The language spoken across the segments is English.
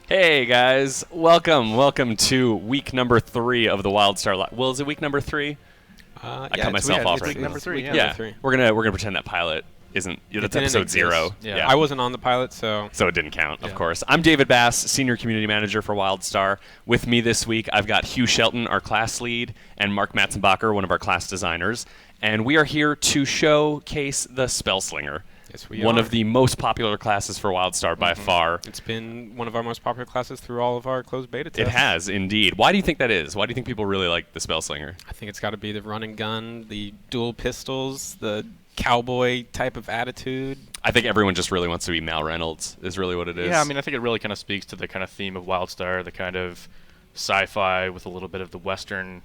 Hey guys, welcome to week number 3 of the WildStar. Well, is it week number 3? I cut myself off right week now. number 3. Yeah, we're gonna pretend that pilot isn't. That's episode 0. Yeah. I wasn't on the pilot, so it didn't count. Of course. I'm David Bass, senior community manager for WildStar. With me this week, I've got Hugh Shelton, our class lead, and Mark Matzenbacher, one of our class designers, and we are here to showcase the Spellslinger. Yes, we One are. of the most popular classes for WildStar by far. It's been one of our most popular classes through all of our closed beta tests. It has, indeed. Why do you think that is? Why do you think people really like the Spellslinger? I think it's got to be the run and gun, the dual pistols, the cowboy type of attitude. I think everyone just really wants to be Mal Reynolds, is really what it is. Yeah, I mean, I think it really kind of speaks to the kind of theme of WildStar, the kind of sci-fi with a little bit of the Western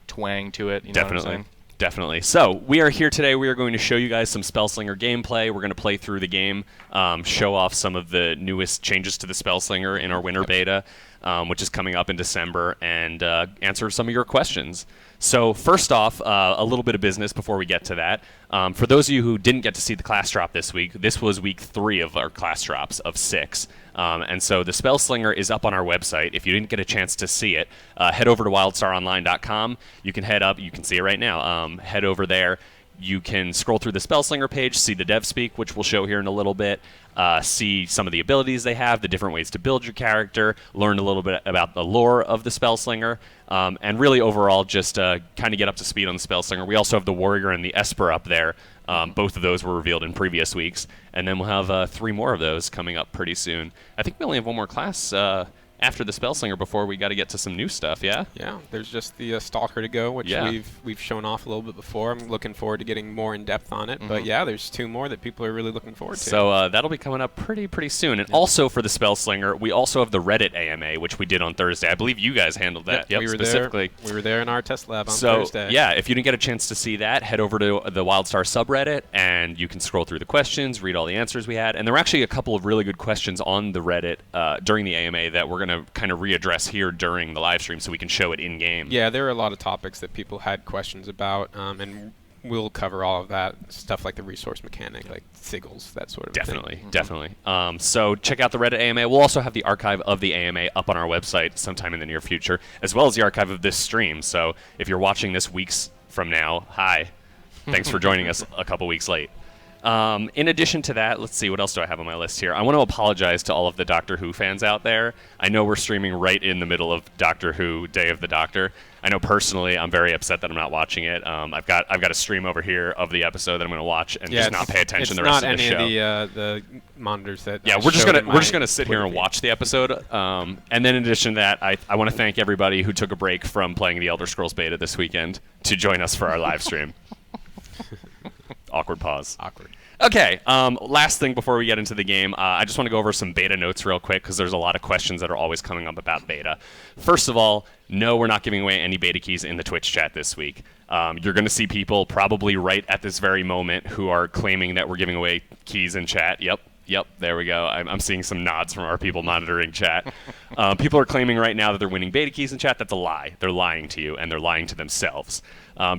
twang to it. You know what I'm saying? Definitely. So we are here today. We are going to show you guys some Spellslinger gameplay. We're going to play through the game, show off some of the newest changes to the Spellslinger in our winter beta, which is coming up in December, and answer some of your questions. So first off, a little bit of business before we get to that. For those of you who didn't get to see the class drop this week, this was week 3 of our class drops of 6. And so the Spellslinger is up on our website. If you didn't get a chance to see it, head over to wildstaronline.com. You can head up. You can see it right now. Head over there. You can scroll through the Spellslinger page, see the dev speak, which we'll show here in a little bit, see some of the abilities they have, the different ways to build your character, learn a little bit about the lore of the Spellslinger, and really overall just kind of get up to speed on the Spellslinger. We also have the Warrior and the Esper up there. Both of those were revealed in previous weeks, and then we'll have 3 more of those coming up pretty soon. I think we only have one more class after the Spellslinger before we got to get to some new stuff, yeah? Yeah, there's just the Stalker to go, which we've shown off a little bit before. I'm looking forward to getting more in depth on it. But yeah, there's 2 more that people are really looking forward to. So that'll be coming up pretty soon. And also for the Spellslinger, we also have the Reddit AMA, which we did on Thursday. I believe you guys handled that. Yep, we were specifically. We were there in our test lab on Thursday. Yeah, if you didn't get a chance to see that, head over to the WildStar subreddit, and you can scroll through the questions, read all the answers we had. And there were actually a couple of really good questions on the Reddit during the AMA that we're going to kind of readdress here during the live stream so we can show it in game. Yeah, there are a lot of topics that people had questions about, and we'll cover all of that stuff, like the resource mechanic, like sigils, that sort of thing. Definitely. So check out the Reddit AMA. We'll also have the archive of the AMA up on our website sometime in the near future, as well as the archive of this stream. So if you're watching this weeks from now, hi. Thanks for joining us a couple weeks late. In addition to that, let's see, what else do I have on my list here? I want to apologize to all of the Doctor Who fans out there. I know we're streaming right in the middle of Doctor Who Day of the Doctor. I know personally I'm very upset that I'm not watching it. I've got a stream over here of the episode that I'm going to watch and just not pay attention the rest of the show. It's not any of the monitors that we're just gonna sit here and watch the episode. And then in addition to that, I want to thank everybody who took a break from playing the Elder Scrolls beta this weekend to join us for our live stream. Awkward pause. Awkward. Okay, last thing before we get into the game, I just want to go over some beta notes real quick because there's a lot of questions that are always coming up about beta. First of all, no, we're not giving away any beta keys in the Twitch chat this week. You're going to see people probably right at this very moment who are claiming that we're giving away keys in chat. Yep, there we go. I'm seeing some nods from our people monitoring chat. People are claiming right now that they're winning beta keys in chat. That's a lie. They're lying to you, and they're lying to themselves.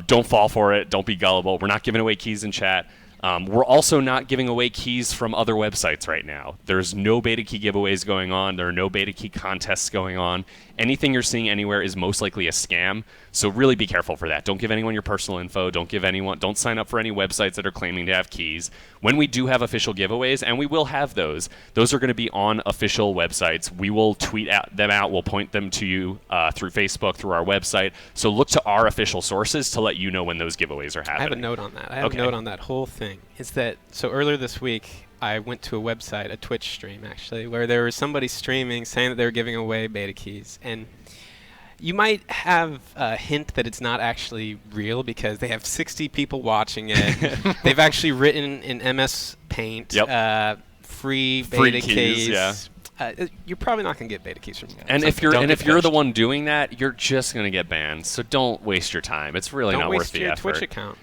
Don't fall for it. Don't be gullible. We're not giving away keys in chat. We're also not giving away keys from other websites right now. There's no beta key giveaways going on. There are no beta key contests going on. Anything you're seeing anywhere is most likely a scam. So really be careful for that. Don't give anyone your personal info. Don't sign up for any websites that are claiming to have keys. When we do have official giveaways, and we will have those are going to be on official websites. We will tweet them out. We'll point them to you through Facebook, through our website. So look to our official sources to let you know when those giveaways are happening. I have a note on that. I have a note on that whole thing. It's that, so earlier this week, I went to a website, a Twitch stream actually, where there was somebody streaming saying that they were giving away beta keys. And you might have a hint that it's not actually real because they have 60 people watching it. They've actually written in MS Paint free beta keys. Yeah. You're probably not going to get beta keys from them. And if you're the one doing that, you're just going to get banned. So don't waste your time. It's really not worth the effort. Don't waste your Twitch account.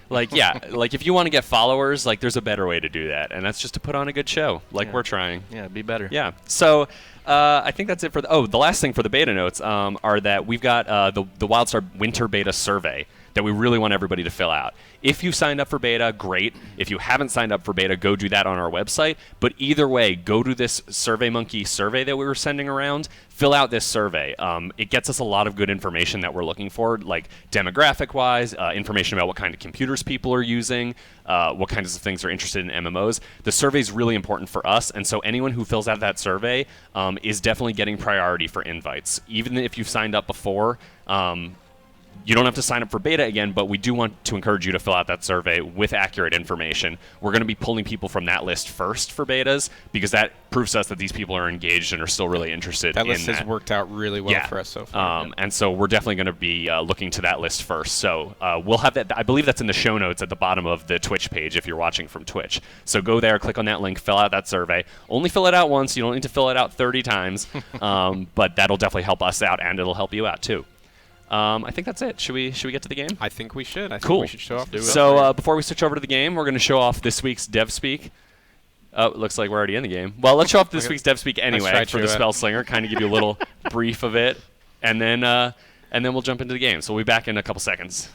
Like if you want to get followers, like there's a better way to do that, and that's just to put on a good show, like we're trying. Yeah, be better. Yeah. So I think that's it for the last thing for the beta notes are that we've got the WildStar Winter Beta Survey that we really want everybody to fill out. If you signed up for beta, great. If you haven't signed up for beta, go do that on our website. But either way, go to this SurveyMonkey survey that we were sending around. Fill out this survey. It gets us a lot of good information that we're looking for, like demographic-wise, information about what kind of computers people are using, what kinds of things are interested in MMOs. The survey is really important for us, and so anyone who fills out that survey is definitely getting priority for invites. Even if you've signed up before, you don't have to sign up for beta again, but we do want to encourage you to fill out that survey with accurate information. We're going to be pulling people from that list first for betas because that proves to us that these people are engaged and are still really interested in that. That list has worked out really well for us so far. And so we're definitely going to be looking to that list first. So we'll have that. I believe that's in the show notes at the bottom of the Twitch page if you're watching from Twitch. So go there, click on that link, fill out that survey. Only fill it out once. You don't need to fill it out 30 times. But that'll definitely help us out, and it'll help you out too. I think that's it. Should we get to the game? I think we should. I think Cool. we should show off. So before we switch over to the game, we're going to show off this week's Dev Speak. Oh, it looks like we're already in the game. Well, let's show off this week's Dev Speak anyway for the Spellslinger, kind of give you a little brief of it, and then we'll jump into the game. So we'll be back in a couple seconds.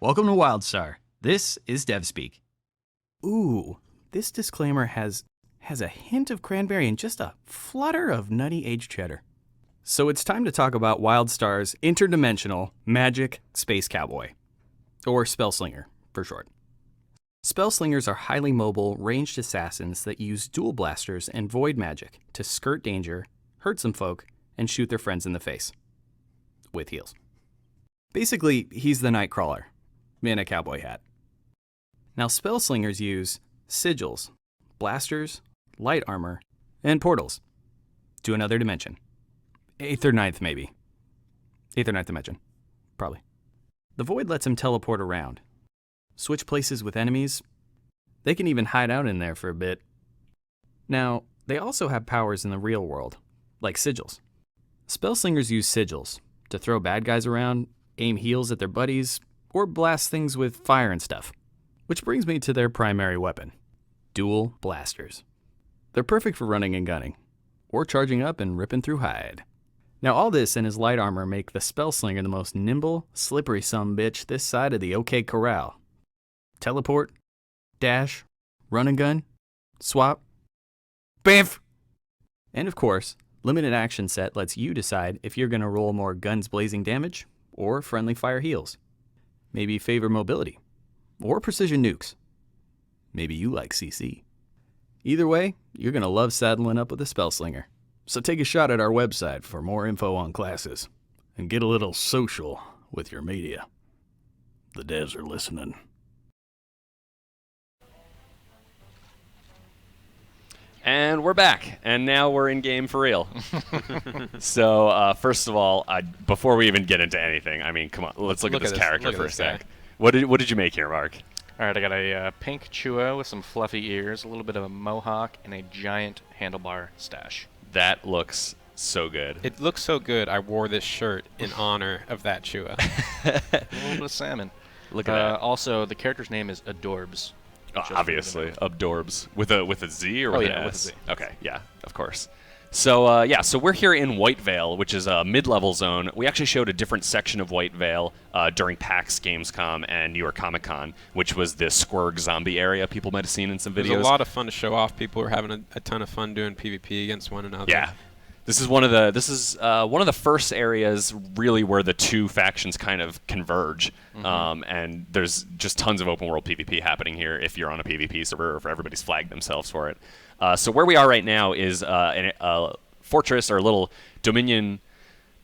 Welcome to WildStar. This is DevSpeak. Ooh, this disclaimer has a hint of cranberry and just a flutter of nutty aged cheddar. So it's time to talk about WildStar's interdimensional magic space cowboy, or Spellslinger for short. Spellslingers are highly mobile, ranged assassins that use dual blasters and void magic to skirt danger, hurt some folk, and shoot their friends in the face. With heals. Basically, he's the Nightcrawler in a cowboy hat. Now, Spellslingers use sigils, blasters, light armor, and portals to another dimension. 8th or 9th, maybe. 8th or 9th dimension. Probably. The Void lets him teleport around, switch places with enemies. They can even hide out in there for a bit. Now, they also have powers in the real world, like sigils. Spellslingers use sigils to throw bad guys around, aim heals at their buddies, or blast things with fire and stuff. Which brings me to their primary weapon, dual blasters. They're perfect for running and gunning, or charging up and ripping through hide. Now all this and his light armor make the Spellslinger the most nimble, slippery sumbitch this side of the OK Corral. Teleport, dash, run and gun, swap, bamf! And of course, limited action set lets you decide if you're going to roll more guns blazing damage or friendly fire heals. Maybe favor mobility. Or precision nukes. Maybe you like CC. Either way, you're going to love saddling up with a Spellslinger. So take a shot at our website for more info on classes. And get a little social with your media. The devs are listening. And we're back, and now we're in game for real. So first of all, before we even get into anything, I mean, come on, let's look at this character for a sec. What did you make here, Mark? All right, I got a pink Chua with some fluffy ears, a little bit of a mohawk, and a giant handlebar stash. That looks so good. It looks so good. I wore this shirt in honor of that Chua. A little bit of salmon. Look at that. Also, the character's name is Adorbs. Obviously, Abdorbs with a Z or with an S? With a Z. Okay, yeah, of course. So so we're here in White Vale, which is a mid-level zone. We actually showed a different section of White Vale during PAX, Gamescom, and New York Comic Con, which was the Squirg zombie area people might have seen in some videos. It was a lot of fun to show off. People were having a ton of fun doing PvP against one another. Yeah. This is one of the first areas really where the two factions kind of converge, and there's just tons of open world PvP happening here if you're on a PvP server or if everybody's flagged themselves for it. So where we are right now is a fortress or a little Dominion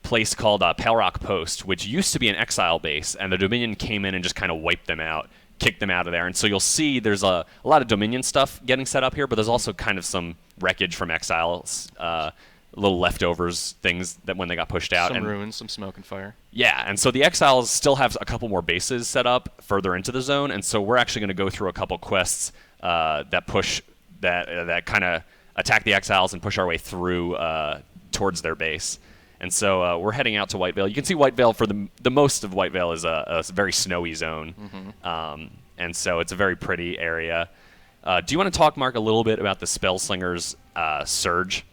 place called Pale Rock Post, which used to be an exile base, and the Dominion came in and just kind of wiped them out, kicked them out of there. And so you'll see there's a lot of Dominion stuff getting set up here, but there's also kind of some wreckage from exiles. Little leftovers, things that when they got pushed out. Some ruins, some smoke and fire. Yeah, and so the Exiles still have a couple more bases set up further into the zone, and so we're actually going to go through a couple quests that push, that kind of attack the Exiles and push our way through towards their base. And so we're heading out to White Vale. You can see White Vale, for the most of White Vale is a very snowy zone, and so it's a very pretty area. Do you want to talk, Mark, a little bit about the Spellslinger's surge,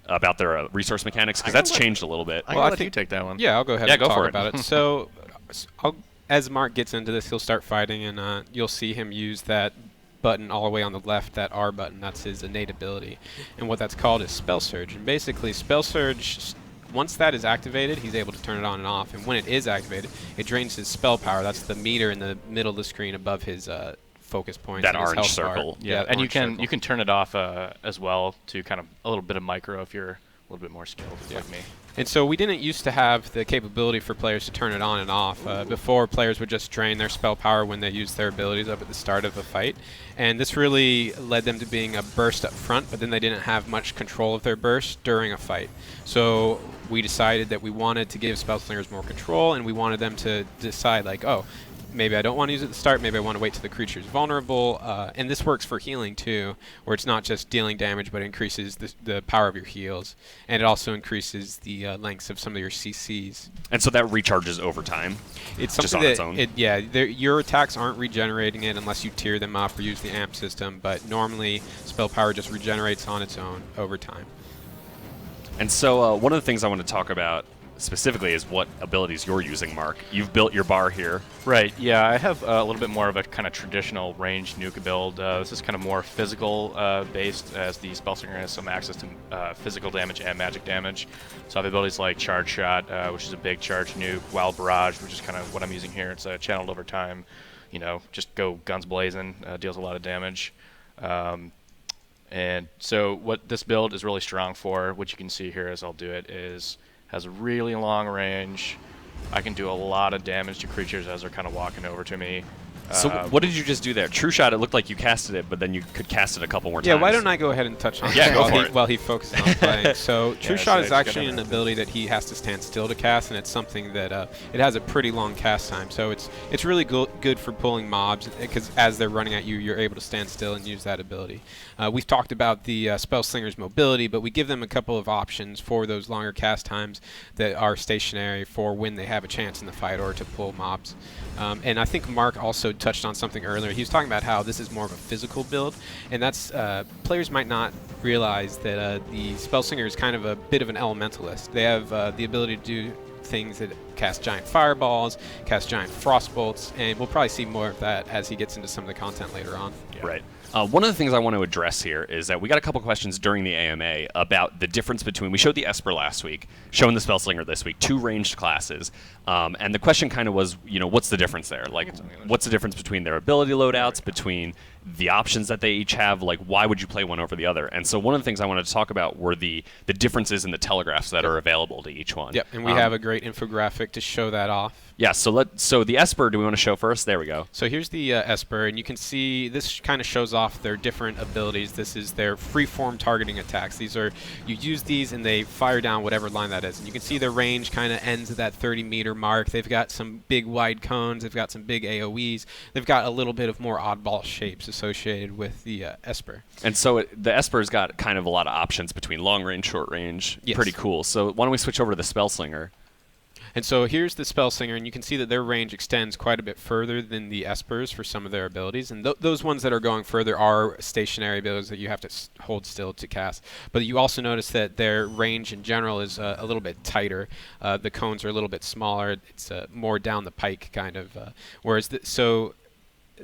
about their resource mechanics? Because that's changed a little bit. I think you take that one. Yeah, I'll go ahead Yeah, and go talk for it. about it. So, as Mark gets into this, he'll start fighting, and you'll see him use that button all the way on the left, that R button. That's his innate ability. And what that's called is Spell Surge. And basically, Spell Surge, once that is activated, he's able to turn it on and off. And when it is activated, it drains his spell power. That's the meter in the middle of the screen above his focus point. That and his orange health bar. circle. Yeah, and orange you can turn it off as well to kind of a little bit of micro if you're a little bit more skilled like me. And so we didn't used to have the capability for players to turn it on and off. Before, players would just drain their spell power when they used their abilities up at the start of a fight. And this really led them to being a burst up front, but then they didn't have much control of their burst during a fight. So we decided that we wanted to give Spellslingers more control, and we wanted them to decide, like, oh, maybe I don't want to use it at the start, maybe I want to wait till the creature's vulnerable. And this works for healing too, where it's not just dealing damage, but it increases the power of your heals. And it also increases the lengths of some of your CCs. And so that recharges over time. It's just something on that, its own? your attacks aren't regenerating it unless you tier them up or use the amp system, but normally spell power just regenerates on its own over time. And so one of the things I want to talk about specifically is what abilities you're using, Mark. You've built your bar here. Right, yeah, I have a little bit more of a kind of traditional ranged nuke build. This is kind of more physical based, as the Spellslinger has some access to physical damage and magic damage. So I have abilities like Charge Shot, which is a big charge nuke, Wild Barrage, which is kind of what I'm using here. It's channeled over time, just go guns blazing, deals a lot of damage. And so what this build is really strong for, which you can see here as I'll do it, is has a really long range. I can do a lot of damage to creatures as they're kind of walking over to me. So what did you just do there? True Shot, it looked like you casted it, but then you could cast it a couple more times. Yeah, why don't I go ahead and touch on Yeah, it go while, for he, it. while he focuses on playing. So True Yeah, Shot so is it's actually gonna- an ability that he has to stand still to cast, and it's something that it has a pretty long cast time. So it's really good for pulling mobs, because as they're running at you, you're able to stand still and use that ability. We've talked about the Spellslinger's mobility, but we give them a couple of options for those longer cast times that are stationary for when they have a chance in the fight or to pull mobs. And I think Mark also touched on something earlier. He was talking about how this is more of a physical build, and that's players might not realize that the Spellslinger is kind of a bit of an elementalist. They have the ability to do things that cast giant fireballs, cast giant frostbolts, and we'll probably see more of that as he gets into some of the content later on. Yeah. Right. One of the things I want to address here is that we got a couple questions during the AMA about the difference between, we showed the Esper last week, showing the Spellslinger this week, two ranged classes, and the question kind of was, what's the difference there? Like, what's the difference between their ability loadouts, between the options that they each have? Like, why would you play one over the other? And so one of the things I wanted to talk about were the differences in the telegraphs that are available to each one. Yep, and we have a great infographic to show that off. Yeah, so the Esper, do we want to show first? There we go. So here's the Esper, and you can see this kind of shows off their different abilities. This is their free-form targeting attacks. These are, you use these and they fire down whatever line that is. And you can see their range kind of ends at that 30-meter mark. They've got some big wide cones. They've got some big AoEs. They've got a little bit of more oddball shapes associated with the Esper. And so the Esper's got kind of a lot of options between long range, short range. Yes. Pretty cool. So why don't we switch over to the Spellslinger? And so here's the Spellslinger, and you can see that their range extends quite a bit further than the Espers for some of their abilities. And those ones that are going further are stationary abilities that you have to hold still to cast. But you also notice that their range in general is a little bit tighter. The cones are a little bit smaller. It's more down the pike kind of. Whereas, so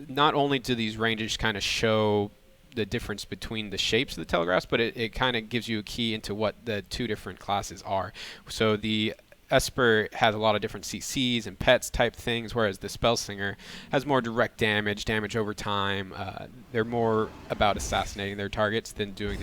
not only do these ranges kind of show the difference between the shapes of the telegraphs, but it kind of gives you a key into what the two different classes are. So the Esper has a lot of different CCs and pets type things, whereas the Spellslinger has more direct damage over time. They're more about assassinating their targets than doing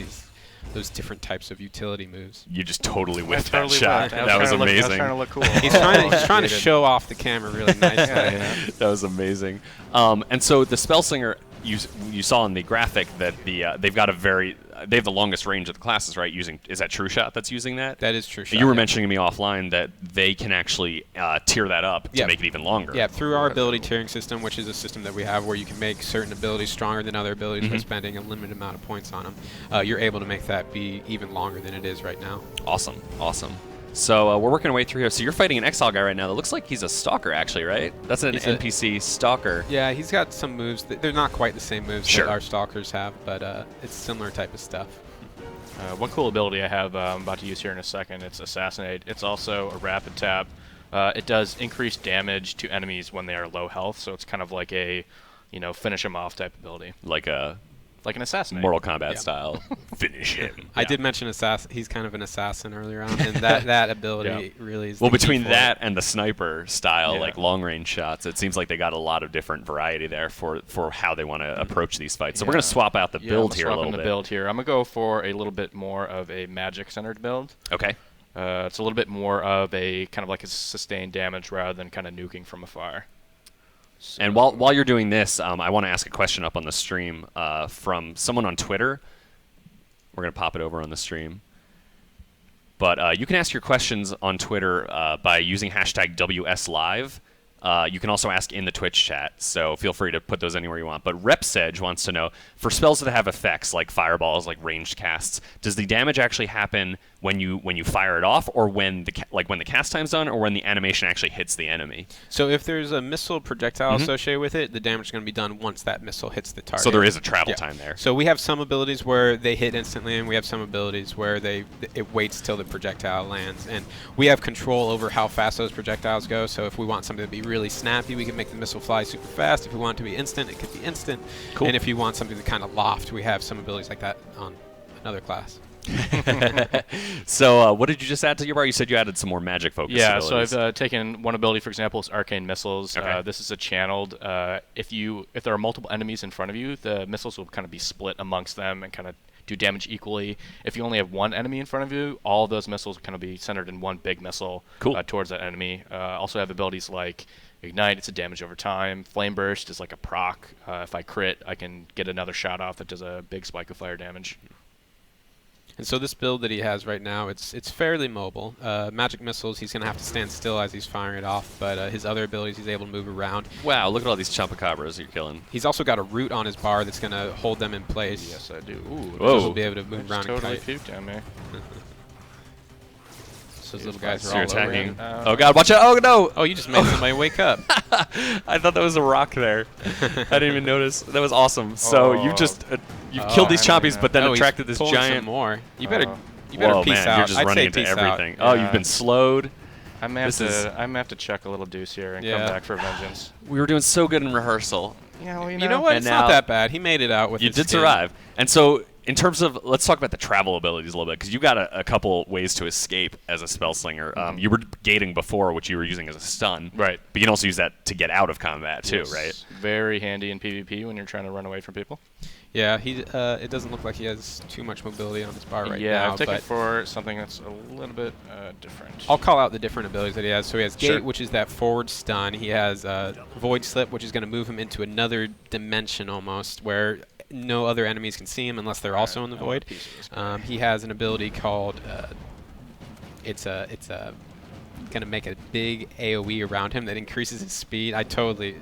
those different types of utility moves. You just totally whiffed Totally that shot. right. That was I was amazing. trying to look cool. He's trying to show off the camera really nicely. That was amazing. And so the Spellslinger, you saw in the graphic that they've got they have the longest range of the classes, right? Is that True Shot that's using that? That is True Shot. You were mentioning to me offline that they can actually tier that up to Yep. make it even longer. Yeah, through our ability tiering system, which is a system that we have where you can make certain abilities stronger than other abilities by spending a limited amount of points on them, you're able to make that be even longer than it is right now. Awesome. So we're working our way through here. So you're fighting an exile guy right now that looks like he's a stalker, actually, right? That's an He's a- NPC stalker. Yeah, he's got some moves. They're not quite the same moves Sure. that our stalkers have, but it's similar type of stuff. One cool ability I have I'm about to use here in a second, it's Assassinate. It's also a rapid tap. It does increase damage to enemies when they are low health, so it's kind of like a, finish them off type ability. Like a Like an Assassinate. Mortal Kombat Yeah. style. Finish him. I did mention he's kind of an assassin earlier on, and that ability really is. Well, the key between for that it. and the sniper style, Yeah. like long-range shots, it seems like they got a lot of different variety there for how they want to approach these fights. So we're Yeah. going to swap out the build here a little the bit. build here. I'm going to go for a little bit more of a magic-centered build. Okay. It's a little bit more of a kind of like a sustained damage rather than kind of nuking from afar. So And while you're doing this, I want to ask a question up on the stream from someone on Twitter. We're going to pop it over on the stream. But you can ask your questions on Twitter by using hashtag WSLive. You can also ask in the Twitch chat, so feel free to put those anywhere you want. But Repsedge wants to know, for spells that have effects like fireballs, like ranged casts, does the damage actually happen when you fire it off, or when the when the cast time's done, or when the animation actually hits the enemy? So if there's a missile projectile Mhm. associated with it, the damage is going to be done once that missile hits the target. So there is a travel Yeah. time there. So we have some abilities where they hit instantly, and we have some abilities where it waits till the projectile lands. And we have control over how fast those projectiles go. So if we want something to be really snappy, we can make the missile fly super fast. If we want it to be instant, it could be instant. Cool. And if you want something to kind of loft, we have some abilities like that on another class. So what did you just add to your bar? You said you added some more magic focus. yeah, abilities. so I've taken one ability, for example, is Arcane Missiles. Okay. This is a channeled. If there are multiple enemies in front of you, the missiles will kind of be split amongst them and kind of do damage equally. If you only have one enemy in front of you, all of those missiles will kind of be centered in one big missile towards that enemy. Also have abilities like Ignite, it's a damage over time. Flame Burst is like a proc. If I crit, I can get another shot off that does a big spike of fire damage. And so this build that he has right now, it's fairly mobile. Magic missiles, he's going to have to stand still as he's firing it off, but his other abilities, he's able to move around. Wow, look at all these Chupacabras you're killing. He's also got a root on his bar that's going to hold them in place. Yes, I do. Whoa. So he'll be able to I move just around totally and kite. puked on me. So those little If I guys see are So you're all over attacking. him. Oh god, watch out! Oh no! Oh, you just made somebody wake up. I thought that was a rock there. I didn't even notice. That was awesome. So you Oh. just you've killed these I didn't chompies, know. but then Oh, he's attracted this pulling some giant. more. You Oh. better Whoa, peace man, out. you're just I'd running say into peace everything. out. Oh, Yeah. you've been slowed. I'm gonna This is- have to check a little deuce here and Yeah. come back for vengeance. We were doing so good in rehearsal. Yeah, well, You know what? And It's now- not that bad. He made it out with You his did skin. survive. And so, in terms of, let's talk about the travel abilities a little bit, because you got a couple ways to escape as a Spellslinger. You were gating before, which you were using as a stun. Right. But you can also use that to get out of combat, too, Yes. right? Very handy in PvP when you're trying to run away from people. Yeah, it doesn't look like he has too much mobility on his bar right yeah, now. I've taken but for something that's a little bit different. I'll call out the different abilities that he has. So he has Gate, Sure. which is that forward stun. He has Void Slip, which is going to move him into another dimension almost, where no other enemies can see him unless they're also in the I want a void. piece of this guy. He has an ability called it's going to make a big AoE around him that increases his speed. You totally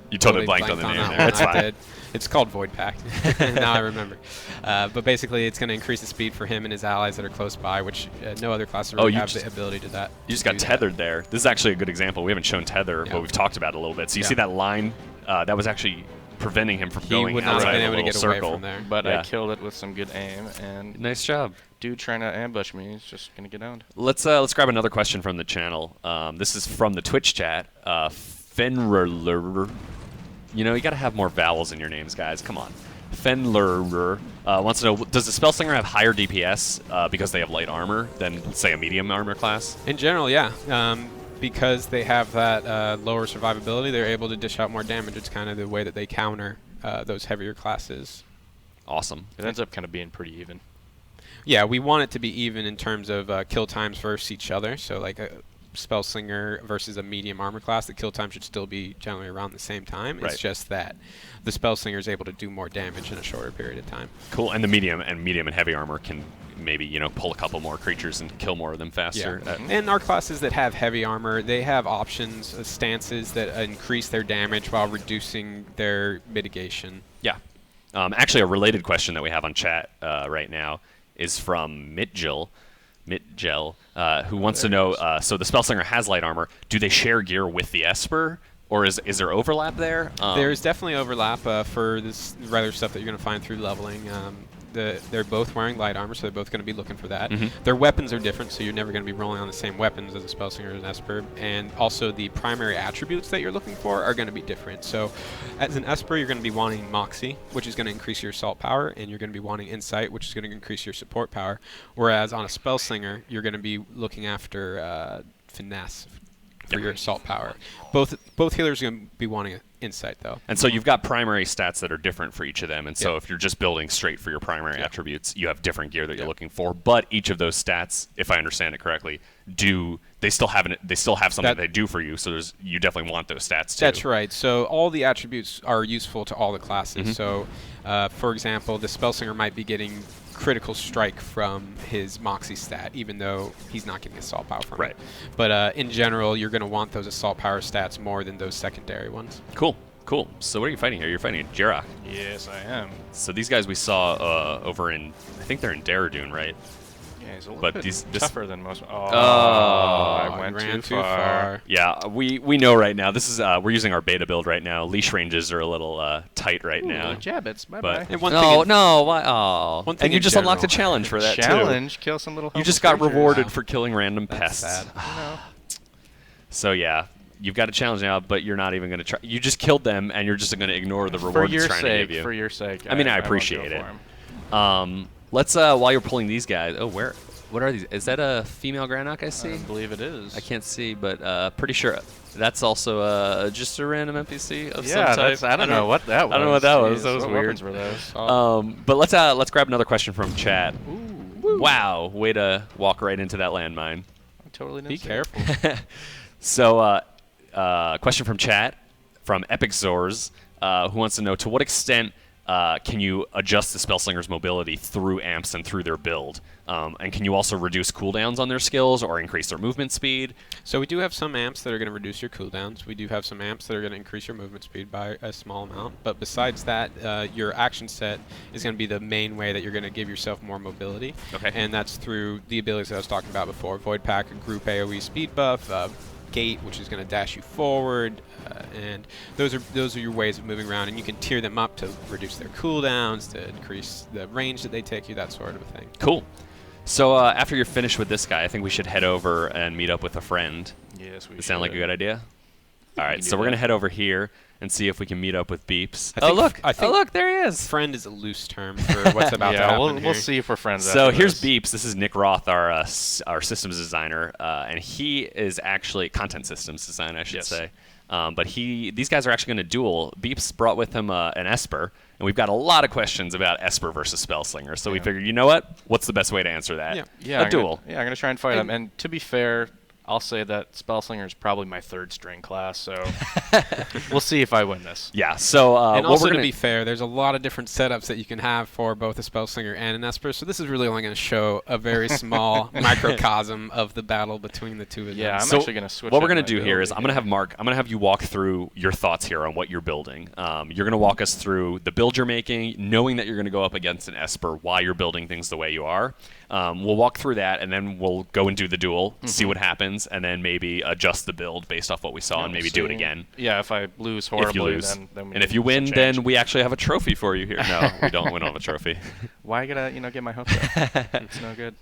blanked on the name that there. one. That's I fine. did. It's called Void Pact. Now I remember. But basically, it's going to increase the speed for him and his allies that are close by, which no other classes really you have just- the ability to that. You just to got do that. tethered there. This is actually a good example. We haven't shown tether, Yeah. but we've talked about it a little bit. So you Yeah. see that line? That was actually preventing him from He going would not have outside been of able the to little get away circle. from there. But Yeah. I killed it with some good aim, and Nice job. dude trying to ambush me is just gonna get owned. Let's grab another question from the channel. This is from the Twitch chat. Fenrler. You know, you got to have more vowels in your names, guys. Come on. Fenler wants to know, does the Spellslinger have higher DPS because they have light armor than, say, a medium armor class? In general, yeah. Because they have that lower survivability, they're able to dish out more damage. It's kind of the way that they counter those heavier classes. Awesome. It ends up kind of being pretty even. Yeah, we want it to be even in terms of kill times versus each other. So like a Spellslinger versus a medium armor class, the kill time should still be generally around the same time. Right. It's just that the Spellslinger is able to do more damage in a shorter period of time. Cool. And the medium and heavy armor can maybe, you know, pull a couple more creatures and kill more of them faster. Yeah. And our classes that have heavy armor, they have options, stances that increase their damage while reducing their mitigation. Yeah. Actually, a related question that we have on chat right now is from Mitjil. Mitgel, who wants to know, so the Spellslinger has light armor. Do they share gear with the Esper? Or is there overlap there? There's definitely overlap for this regular stuff that you're going to find through leveling. They're both wearing light armor, so they're both going to be looking for that. Their weapons are different, so you're never going to be rolling on the same weapons as a Spellslinger and an Esper. And also the primary attributes that you're looking for are going to be different. So as an Esper, you're going to be wanting Moxie, which is going to increase your assault power, and you're going to be wanting Insight, which is going to increase your support power. Whereas on a Spellslinger, you're going to be looking after Finesse for your assault power. Both healers are going to be wanting Insight, though. And so you've got primary stats that are different for each of them. And so if you're just building straight for your primary attributes, you have different gear that you're looking for. But each of those stats, if I understand it correctly, they still have something that they do for you. So you definitely want those stats too. That's right. So all the attributes are useful to all the classes. So, for example, the Spellslinger might be getting critical strike from his Moxie stat, even though he's not getting assault power from it. But in general, you're going to want those assault power stats more than those secondary ones. Cool. So what are you fighting here? You're fighting Jirok. Yes, I am. So these guys we saw over in, I think they're in Dehradun, right? Yeah, he's a little bit tougher than most. I went ran too far. Yeah, we know right now. This is we're using our beta build right now. Leash ranges are a little tight right now. Jabbits, But bye-bye. why? Oh, One thing and you in just unlocked a general. challenge for that Challenge, kill some little too. You just got helpless rewarded creatures. for killing random pests. sad. So yeah, you've got a challenge now, but you're not even going to try. You just killed them, and you're just going to ignore the reward it's trying to give you. For your sake. I mean, I won't appreciate go it. for him. Let's while you're pulling these guys. Oh, what are these? Is that a female Granok I see? I believe it is. I can't see, but pretty sure that's also just a random NPC of some Yeah, type. I don't know what that was. I don't know what that was. Jeez, That was what weird. weapons were those? But let's grab another question from chat. Wow, way to walk right into that landmine. I totally didn't Be see careful. So, question from chat from Epic Zors, who wants to know to what extent can you adjust the Spellslinger's mobility through amps and through their build? And can you also reduce cooldowns on their skills or increase their movement speed? So we do have some amps that are going to reduce your cooldowns. We do have some amps that are going to increase your movement speed by a small amount. But besides that, your action set is going to be the main way that you're going to give yourself more mobility. Okay. And that's through the abilities that I was talking about before. Void Pack, group AoE speed buff, Gate, which is going to dash you forward, and those are your ways of moving around. And you can tier them up to reduce their cooldowns, to increase the range that they take you, that sort of a thing. Cool. So after you're finished with this guy, I think we should head over and meet up with a friend. Yes, we Does that sound like a good idea? All right, can so do we're going to that. head over here and see if we can meet up with Beeps. I think look, there he is. friend is a loose term for what's about to Yeah, happen we'll here. see if we're friends. So after here's this. Beeps. This is Nick Roth, our systems designer, and he is actually content systems design, I should Yes. say. But these guys are actually going to duel. Beeps brought with him an Esper, and we've got a lot of questions about Esper versus Spellslinger. So we figured, you know what? What's the best way to answer that? Yeah, a duel. I'm gonna try and fight him. And to be fair, I'll say that Spellslinger is probably my third string class, so we'll see if I win this. Yeah. So And what also, we're to gonna be fair, there's a lot of different setups that you can have for both a Spellslinger and an Esper, so this is really only going to show a very small microcosm of the battle between the two of them. Yeah, I'm So actually gonna switch. what we're up going my to do here build is I'm going to have Mark. I'm going to have you walk through your thoughts here on what you're building. You're going to walk us through the build you're making, knowing that you're going to go up against an Esper, why you're building things the way you are. We'll walk through that, and then we'll go and do the duel, see what happens, and then maybe adjust the build based off what we saw, Yeah, and maybe we'll do it see. again. Yeah, if I lose horribly, If you lose, then we and if need you some win, change. then we actually have a trophy for you here. No, we don't. We don't have a trophy. Why gotta get my hopes up? It's no good.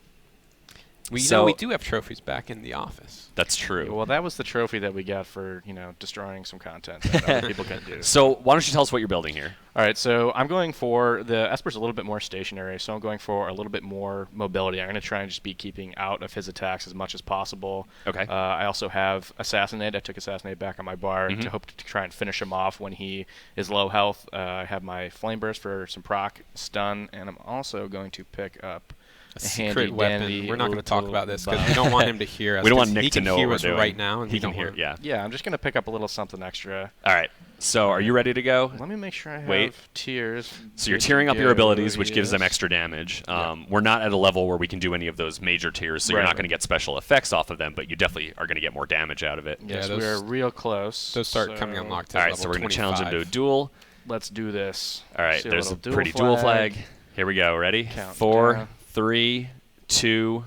We So- we do have trophies back in the office. That's true. Well, that was the trophy that we got for destroying some content that other people can do. So why don't you tell us what you're building here? All right, so I'm going for the Esper's a little bit more stationary, so I'm going for a little bit more mobility. I'm going to try and just be keeping out of his attacks as much as possible. Okay. I also have Assassinate. I took Assassinate back on my bar Mm-hmm. to hope to try and finish him off when he is low health. I have my Flame Burst for some proc, stun, and I'm also going to pick up a Secret handy weapon. dandy We're not going to talk little about this because bomb. we don't want him to hear us. We don't want 'cause Nick he to can know hear what we're us doing. right now, and He we can don't hear. want- Yeah. Yeah, I'm just going to pick up a little something extra. All right. So are you ready to go? Let me make sure I have Wait. tiers. So you're Good to tearing up your go, abilities, which gives them yes. extra damage. We're not at a level where we can do any of those major tiers, so you're Right. not going to get special effects off of them, but you definitely are going to get more damage out of it. Yes, Yeah, we are those- real close. Those start coming so unlocked. All At right, level so we're going to challenge him to a 25. duel. Let's do this. All right, See there's a little pretty duel flag. flag. Here we go. Ready? Count 4, down. 3, 2,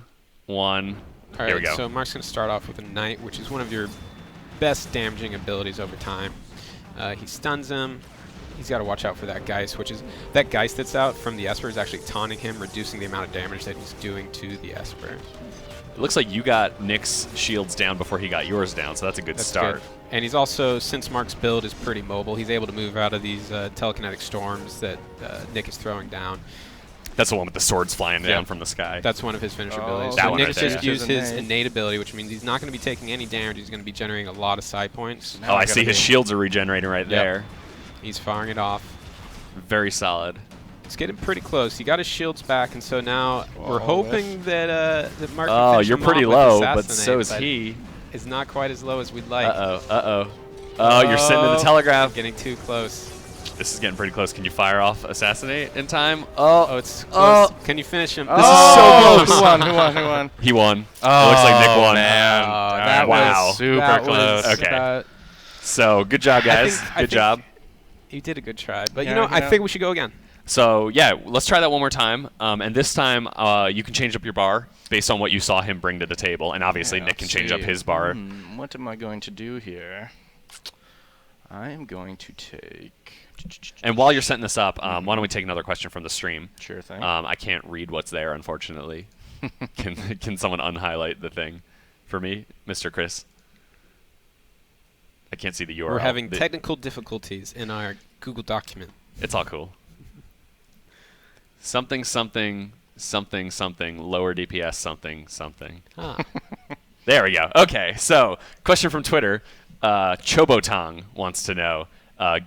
1. All Here we right, go. so Mark's going to start off with a Knight, which is one of your best damaging abilities over time. He stuns him. He's got to watch out for that Geist, which is that Geist that's out from the Esper is actually taunting him, reducing the amount of damage that he's doing to the Esper. It looks like you got Nick's shields down before he got yours down, so that's a good start. Good. And he's also, since Mark's build is pretty mobile, he's able to move out of these telekinetic storms that Nick is throwing down. That's the one with the swords flying down from the sky. That's one of his finisher abilities. That So one Nick right there. just used his innate ability, which means he's not going to be taking any damage. He's going to be generating a lot of side points. Oh, I see his shields are regenerating right there. He's firing it off. Very solid. It's getting pretty close. He got his shields back, and so now we're hoping that Mark can Oh, finish you're him pretty off with low, but Assassinate, so is he. It's not quite as low as we'd like. Oh, you're sitting in the telegraph. Getting too close. This is getting pretty close. Can you fire off Assassinate in time? Oh, it's close. Can you finish him? This is so close. Who won? Who won? Who won? He won. Oh, it looks like Nick won. Man. that wow. was super that close. was Okay. about- So, good job, guys. I Good think job. You did a good try, but Yeah, I think we should go again. So, yeah, let's try that one more time. And this time, you can change up your bar based on what you saw him bring to the table. And obviously, Yeah, Nick can let's change up see. his bar. What am I going to do here? I am going to take... And while you're setting this up, why don't we take another question from the stream? Sure thing. I can't read what's there, unfortunately. Can someone unhighlight the thing for me, Mr. Chris? I can't see the URL. We're having technical difficulties in our Google document. It's all cool. Something, something, something, something, lower DPS, something, something. Ah. There we go. Okay, so question from Twitter. Chobotong wants to know,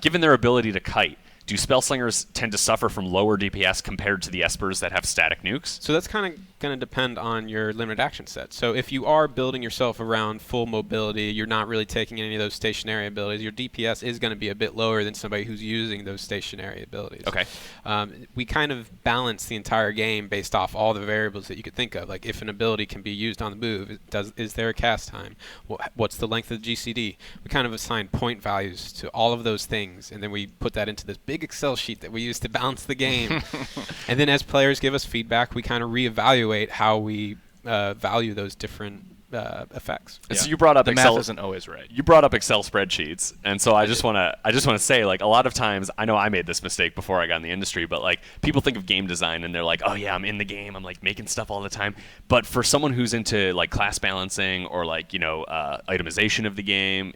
given their ability to kite, do Spellslingers tend to suffer from lower DPS compared to the Espers that have static nukes? So that's kind of going to depend on your limited action set. So if you are building yourself around full mobility, you're not really taking any of those stationary abilities, your DPS is going to be a bit lower than somebody who's using those stationary abilities. Okay. We kind of balance the entire game based off all the variables that you could think of. Like if an ability can be used on the move, is there a cast time? What's the length of the GCD? We kind of assign point values to all of those things, and then we put that into this big Excel sheet that we use to balance the game. And then as players give us feedback, we kind of reevaluate how we value those different effects. Yeah. So you brought up the Excel. math isn't always right. You brought up Excel spreadsheets, and so I just want to say, like, a lot of times, I know I made this mistake before I got in the industry, but like people think of game design and they're like, oh yeah, I'm in the game, I'm like making stuff all the time. But for someone who's into like class balancing or like itemization of the game,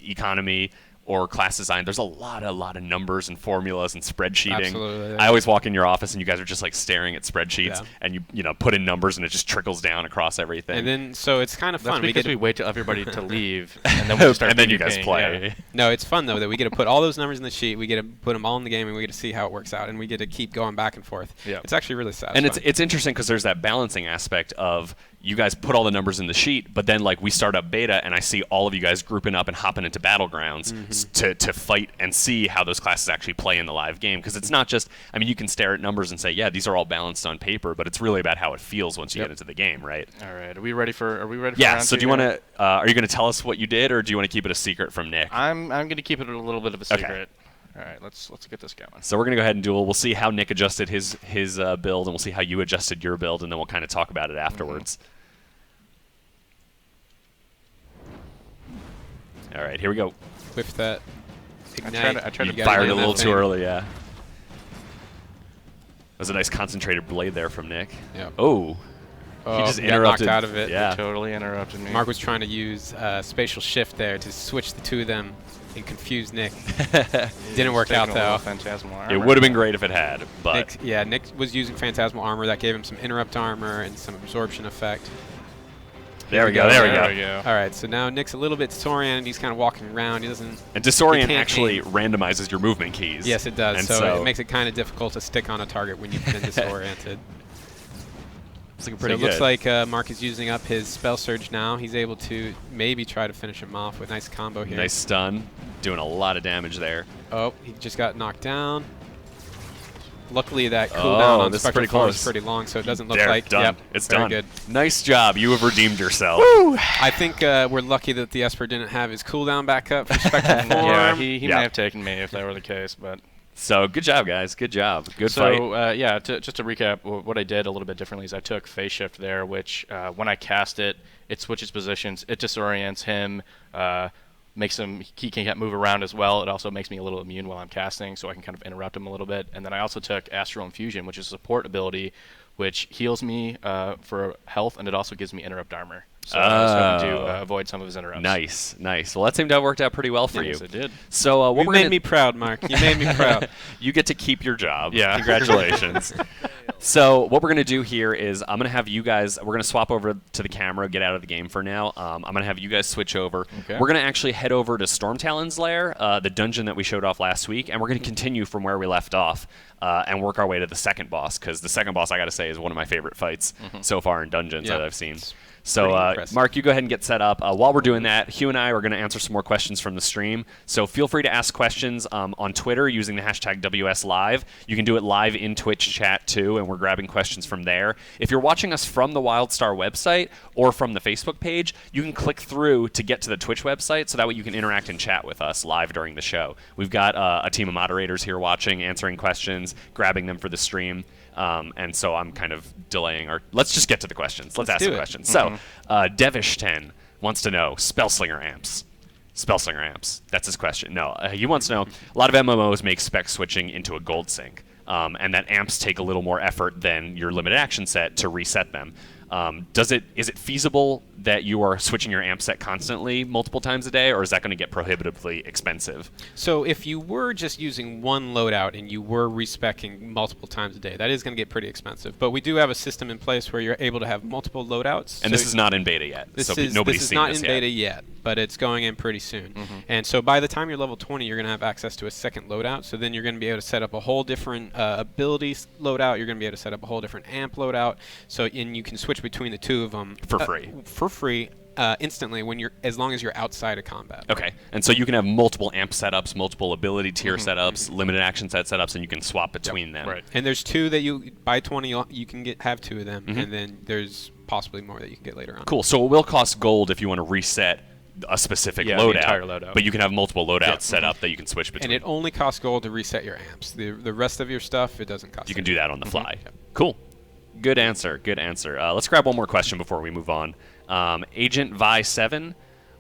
economy or class design, there's a lot of numbers and formulas and spreadsheeting. Absolutely. I always walk in your office and you guys are just like staring at spreadsheets, Yeah. and you put in numbers and it just trickles down across everything. And then so it's kind of That's fun. because we wait till everybody to leave, and then we start and then you guys PvPing, play. yeah. No, it's fun though that we get to put all those numbers in the sheet. We get to put them all in the game, and we get to see how it works out, and we get to keep going back and forth. Yeah. It's actually really satisfying. And it's interesting because there's that balancing aspect of you guys put all the numbers in the sheet, but then like we start up beta and I see all of you guys grouping up and hopping into battlegrounds to fight and see how those classes actually play in the live game. Because it's not just, I mean, you can stare at numbers and say, yeah, these are all balanced on paper, but it's really about how it feels once you get into the game, right? All right, are we ready for Yeah. round So two do you here? want to? Are you going to tell us what you did, or do you want to keep it a secret from Nick? I'm going to keep it a little bit of a Okay. secret. All right, let's get this going. So we're going to go ahead and duel. We'll see how Nick adjusted his build, and we'll see how you adjusted your build, and then we'll kind of talk about it afterwards. All right, here we go. with that ignite. I tried You to gotta fired get a in little that too thing. early, yeah. That was a nice concentrated blade there from Nick. Yeah. Oh, Oh, he just got interrupted. knocked out of it. Yeah. Totally interrupted me. Mark was trying to use spatial shift there to switch the two of them and confuse Nick. Didn't work out though. Phantasmal It armor. would have been great if it had, but Nick was using phantasmal armor that gave him some interrupt armor and some absorption effect. there we go. There we There go. we go. All right, so now Nick's a little bit disoriented. He's kind of walking around. He doesn't. And disorient can't actually aim. randomizes your movement keys. Yes, it does. And So it makes it kind of difficult to stick on a target when you've been disoriented. it's looking So pretty it good. looks like Mark is using up his spell surge now. He's able to maybe try to finish him off with a nice combo here. Nice stun, doing a lot of damage there. Oh, he just got knocked down. Luckily, that cooldown Oh, on this is Spectral pretty Force close. is pretty long, so it doesn't look There, like. done. Yep, It's very done. good. Nice job. You have redeemed yourself. I think we're lucky that the Esper didn't have his cooldown back up for Spectral Form. Yeah, he Yeah. may have taken me if that were the case, but So good job, guys. Good job. Good So fight. just to recap, what I did a little bit differently is I took phase shift there, which when I cast it, it switches positions, it disorients him, makes him he can't move around as well. It also makes me a little immune while I'm casting, so I can kind of interrupt him a little bit. And then I also took Astral Infusion, which is a support ability, which heals me for health, and it also gives me interrupt armor. So I was hoping to avoid some of his interrupts. Nice. Well, that seemed to have worked out pretty well for Yes, you. it did. So what You we're made gonna me proud, Mark. You made me proud. you get to keep your job. Yeah. Congratulations. So what we're going to do here is I'm going to have you guys, we're going to swap over to the camera, get out of the game for now. I'm going to have you guys switch over. Okay. We're going to actually head over to Stormtalon's lair, the dungeon that we showed off last week, and we're going to continue from where we left off and work our way to the second boss, because the second boss, I got to say, is one of my favorite fights so far in dungeons that I've seen. So, pretty impressive. Mark, you go ahead and get set up. While we're doing that, Hugh and I are going to answer some more questions from the stream. So feel free to ask questions on Twitter using the hashtag WSLive. You can do it live in Twitch chat, too, and we're grabbing questions from there. If you're watching us from the WildStar website or from the Facebook page, you can click through to get to the Twitch website, so that way you can interact and chat with us live during the show. We've got a team of moderators here watching, answering questions, grabbing them for the stream. And so I'm kind of delaying our... Let's just get to the questions. Let's ask do some it. questions. So, Devish10 wants to know Spellslinger amps. Spellslinger amps. That's his question. No, he wants to know, a lot of MMOs make spec switching into a gold sync, and that amps take a little more effort than your limited action set to reset them. Is it feasible that you are switching your amp set constantly multiple times a day, or is that going to get prohibitively expensive? So if you were just using one loadout and you were respecking multiple times a day, that is going to get pretty expensive. But we do have a system in place where you're able to have multiple loadouts. And so this is not in beta yet. This So is nobody's this is seen not this in yet. beta yet, but it's going in pretty soon. And so by the time you're level 20, you're going to have access to a second loadout. So then you're going to be able to set up a whole different abilities loadout. You're going to be able to set up a whole different amp loadout. So and you can switch between the two of them For free. For free. Instantly, as long as you're outside of combat. Okay, and so you can have multiple amp setups, multiple ability tier setups, limited action set setups, and you can swap between them. Right. And there's two that you by 20 you can have two of them, and then there's possibly more that you can get later on. Cool. So it will cost gold if you want to reset a specific Yeah, the loadout, entire loadout. but you can have multiple loadouts set up that you can switch between. And it only costs gold to reset your amps. The rest of your stuff, it doesn't cost. You can do that on the fly. Cool. Good answer. Good answer. Let's grab one more question before we move on. Agent Vi7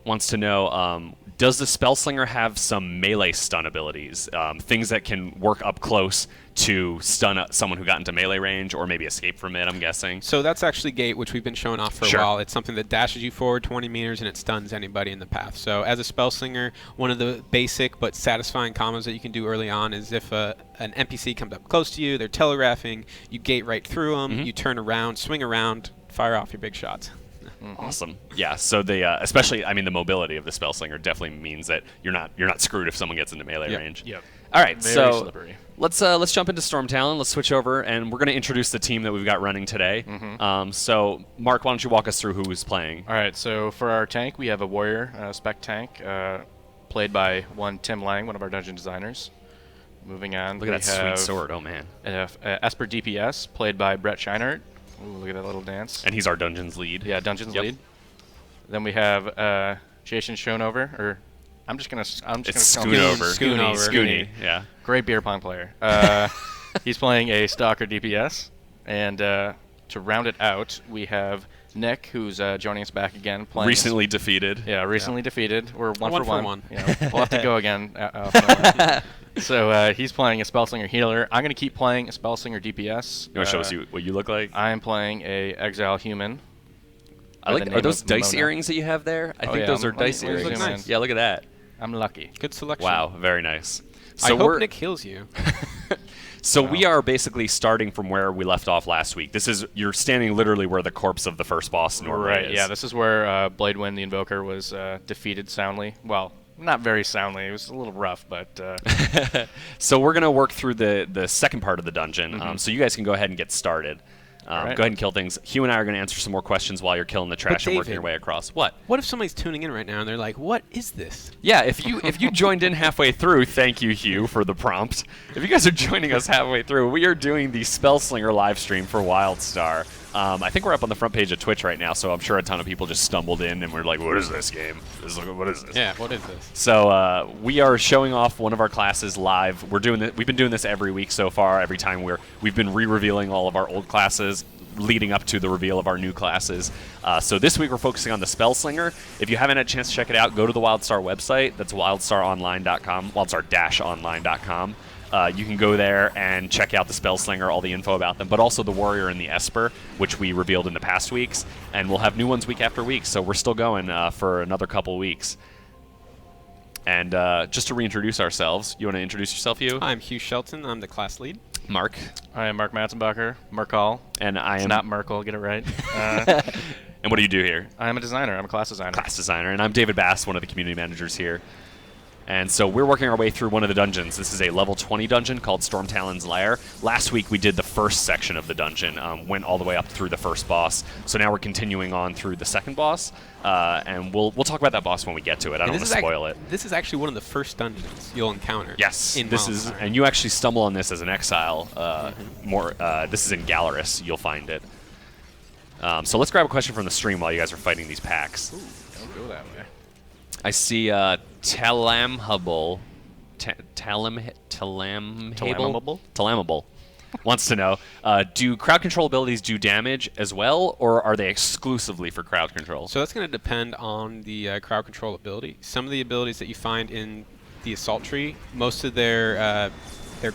wants to know, does the Spellslinger have some melee stun abilities? Things that can work up close to stun someone who got into melee range, or maybe escape from it, I'm guessing. So that's actually Gate, which we've been showing off for a while. It's something that dashes you forward 20 meters and it stuns anybody in the path. So as a Spellslinger, one of the basic but satisfying combos that you can do early on is if an NPC comes up close to you, they're telegraphing, you gate right through them, you turn around, swing around, fire off your big shots. Awesome. Yeah. So the especially, the mobility of the Spellslinger definitely means that you're not screwed if someone gets into melee range. Yep. All right. Very so slippery. let's jump into Stormtalon. Let's switch over, and we're going to introduce the team that we've got running today. So Mark, why don't you walk us through who is playing? All right, so for our tank, we have a warrior spec tank, played by one Tim Lang, one of our dungeon designers. Moving on, Look at that sweet sword. Oh man. Esper DPS, played by Brett Scheinert. Ooh, look at that little dance. And he's our dungeons lead. Yeah, dungeons lead. Then we have Jason Schoenover, or I'm just gonna It's call him Schoonover. Schoonover. Yeah. Great beer pong player. He's playing a Stalker DPS, and to round it out, we have Nick, who's joining us back again. Playing Recently defeated. Yeah, recently defeated. We're one for one. Yeah, we'll have to go again. So he's playing a Spellslinger healer. I'm going to keep playing a Spellslinger DPS. You want to show us what you look like? I am playing a Exile human. Are those dice earrings that you have there? I think yeah. those are Let me dice zoom earrings. in. Yeah, look at that. I'm lucky. Good selection. Wow, very nice. I So hope Nick heals you. So we are basically starting from where we left off last week. You're standing literally where the corpse of the first boss normally Right, is. yeah, this is where Bladewind the Invoker was defeated soundly. Well, not very soundly. It was a little rough, but... So we're going to work through the second part of the dungeon, so you guys can go ahead and get started. Right. Go ahead and kill things. Hugh and I are going to answer some more questions while you're killing the trash and working David, your way across. What? What if somebody's tuning in right now and they're like, what is this? Yeah, if you joined in halfway through, thank you, Hugh, for the prompt. If you guys are joining us halfway through, we are doing the Spellslinger live stream for WildStar. I think we're up on the front page of Twitch right now, so I'm sure a ton of people just stumbled in and were like, what is this game? What is this? Yeah, what is this? So we are showing off one of our classes live. We've been doing this every week so far. Every time we've been re-revealing all of our old classes, leading up to the reveal of our new classes. So this week we're focusing on the Spellslinger. If you haven't had a chance to check it out, go to the WildStar website. That's wildstaronline.com, wildstar-online.com. You can go there and check out the Spellslinger, all the info about them, but also the Warrior and the Esper, which we revealed in the past weeks. And we'll have new ones week after week, so we're still going for another couple weeks. And just to reintroduce ourselves, you want to introduce yourself, you? I'm Hugh Shelton. I'm the class lead. Mark. I am Mark Matzenbacher, Merkel. And I am... It's not Merkel, get it right. And what do you do here? I am a designer. I'm a class designer. Class designer. And I'm David Bass, one of the community managers here. And so we're working our way through one of the dungeons. This is a level 20 dungeon called Storm Talon's Lair. Last week we did the first section of the dungeon, went all the way up through the first boss. So now we're continuing on through the second boss, and we'll talk about that boss when we get to it. I don't want to spoil it. This is actually one of the first dungeons you'll encounter. Yes, in this WildStar. and you actually stumble on this as an exile. This is in Galaris. You'll find it. So let's grab a question from the stream while you guys are fighting these packs. Ooh, don't go that way. I see Talamhable wants to know, do crowd control abilities do damage as well, or are they exclusively for crowd control? So that's going to depend on the crowd control ability. Some of the abilities that you find in the assault tree, most of their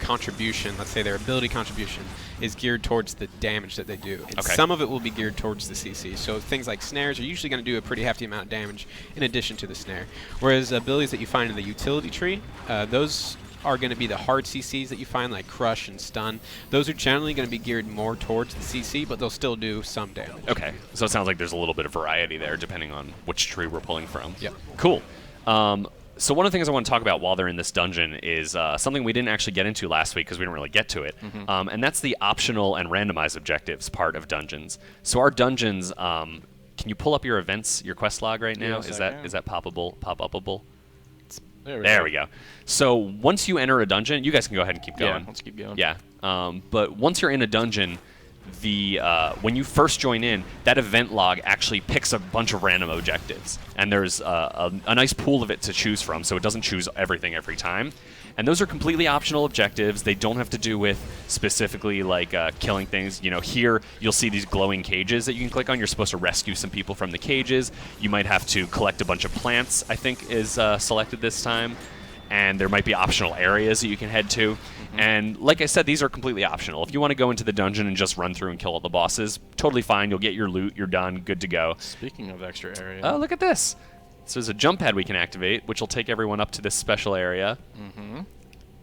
contribution, let's say their ability contribution, is geared towards the damage that they do. And some of it will be geared towards the CC. So things like snares are usually going to do a pretty hefty amount of damage in addition to the snare. Whereas abilities that you find in the utility tree, those are going to be the hard CCs that you find, like Crush and Stun. Those are generally going to be geared more towards the CC, but they'll still do some damage. Okay, so it sounds like there's a little bit of variety there depending on which tree we're pulling from. Yep. Cool. So one of the things I want to talk about while they're in this dungeon is something we didn't actually get into last week because we didn't really get to it, and that's the optional and randomized objectives part of dungeons. So our dungeons, can you pull up your events, your quest log right now? Yes, is I can. that pop-upable? There we go. So once you enter a dungeon, you guys can go ahead and keep going. Yeah, let's keep going. Yeah. But once you're in a dungeon, when you first join in, that event log actually picks a bunch of random objectives, and there's a nice pool of it to choose from, so it doesn't choose everything every time. And those are completely optional objectives. They don't have to do with specifically like killing things. You know, here you'll see these glowing cages that you can click on. You're supposed to rescue some people from the cages. You might have to collect a bunch of plants, I think is selected this time. And there might be optional areas that you can head to. And like I said, these are completely optional. If you want to go into the dungeon and just run through and kill all the bosses, totally fine. You'll get your loot. You're done. Good to go. Speaking of extra area. Oh, look at this. So there's a jump pad we can activate, which will take everyone up to this special area.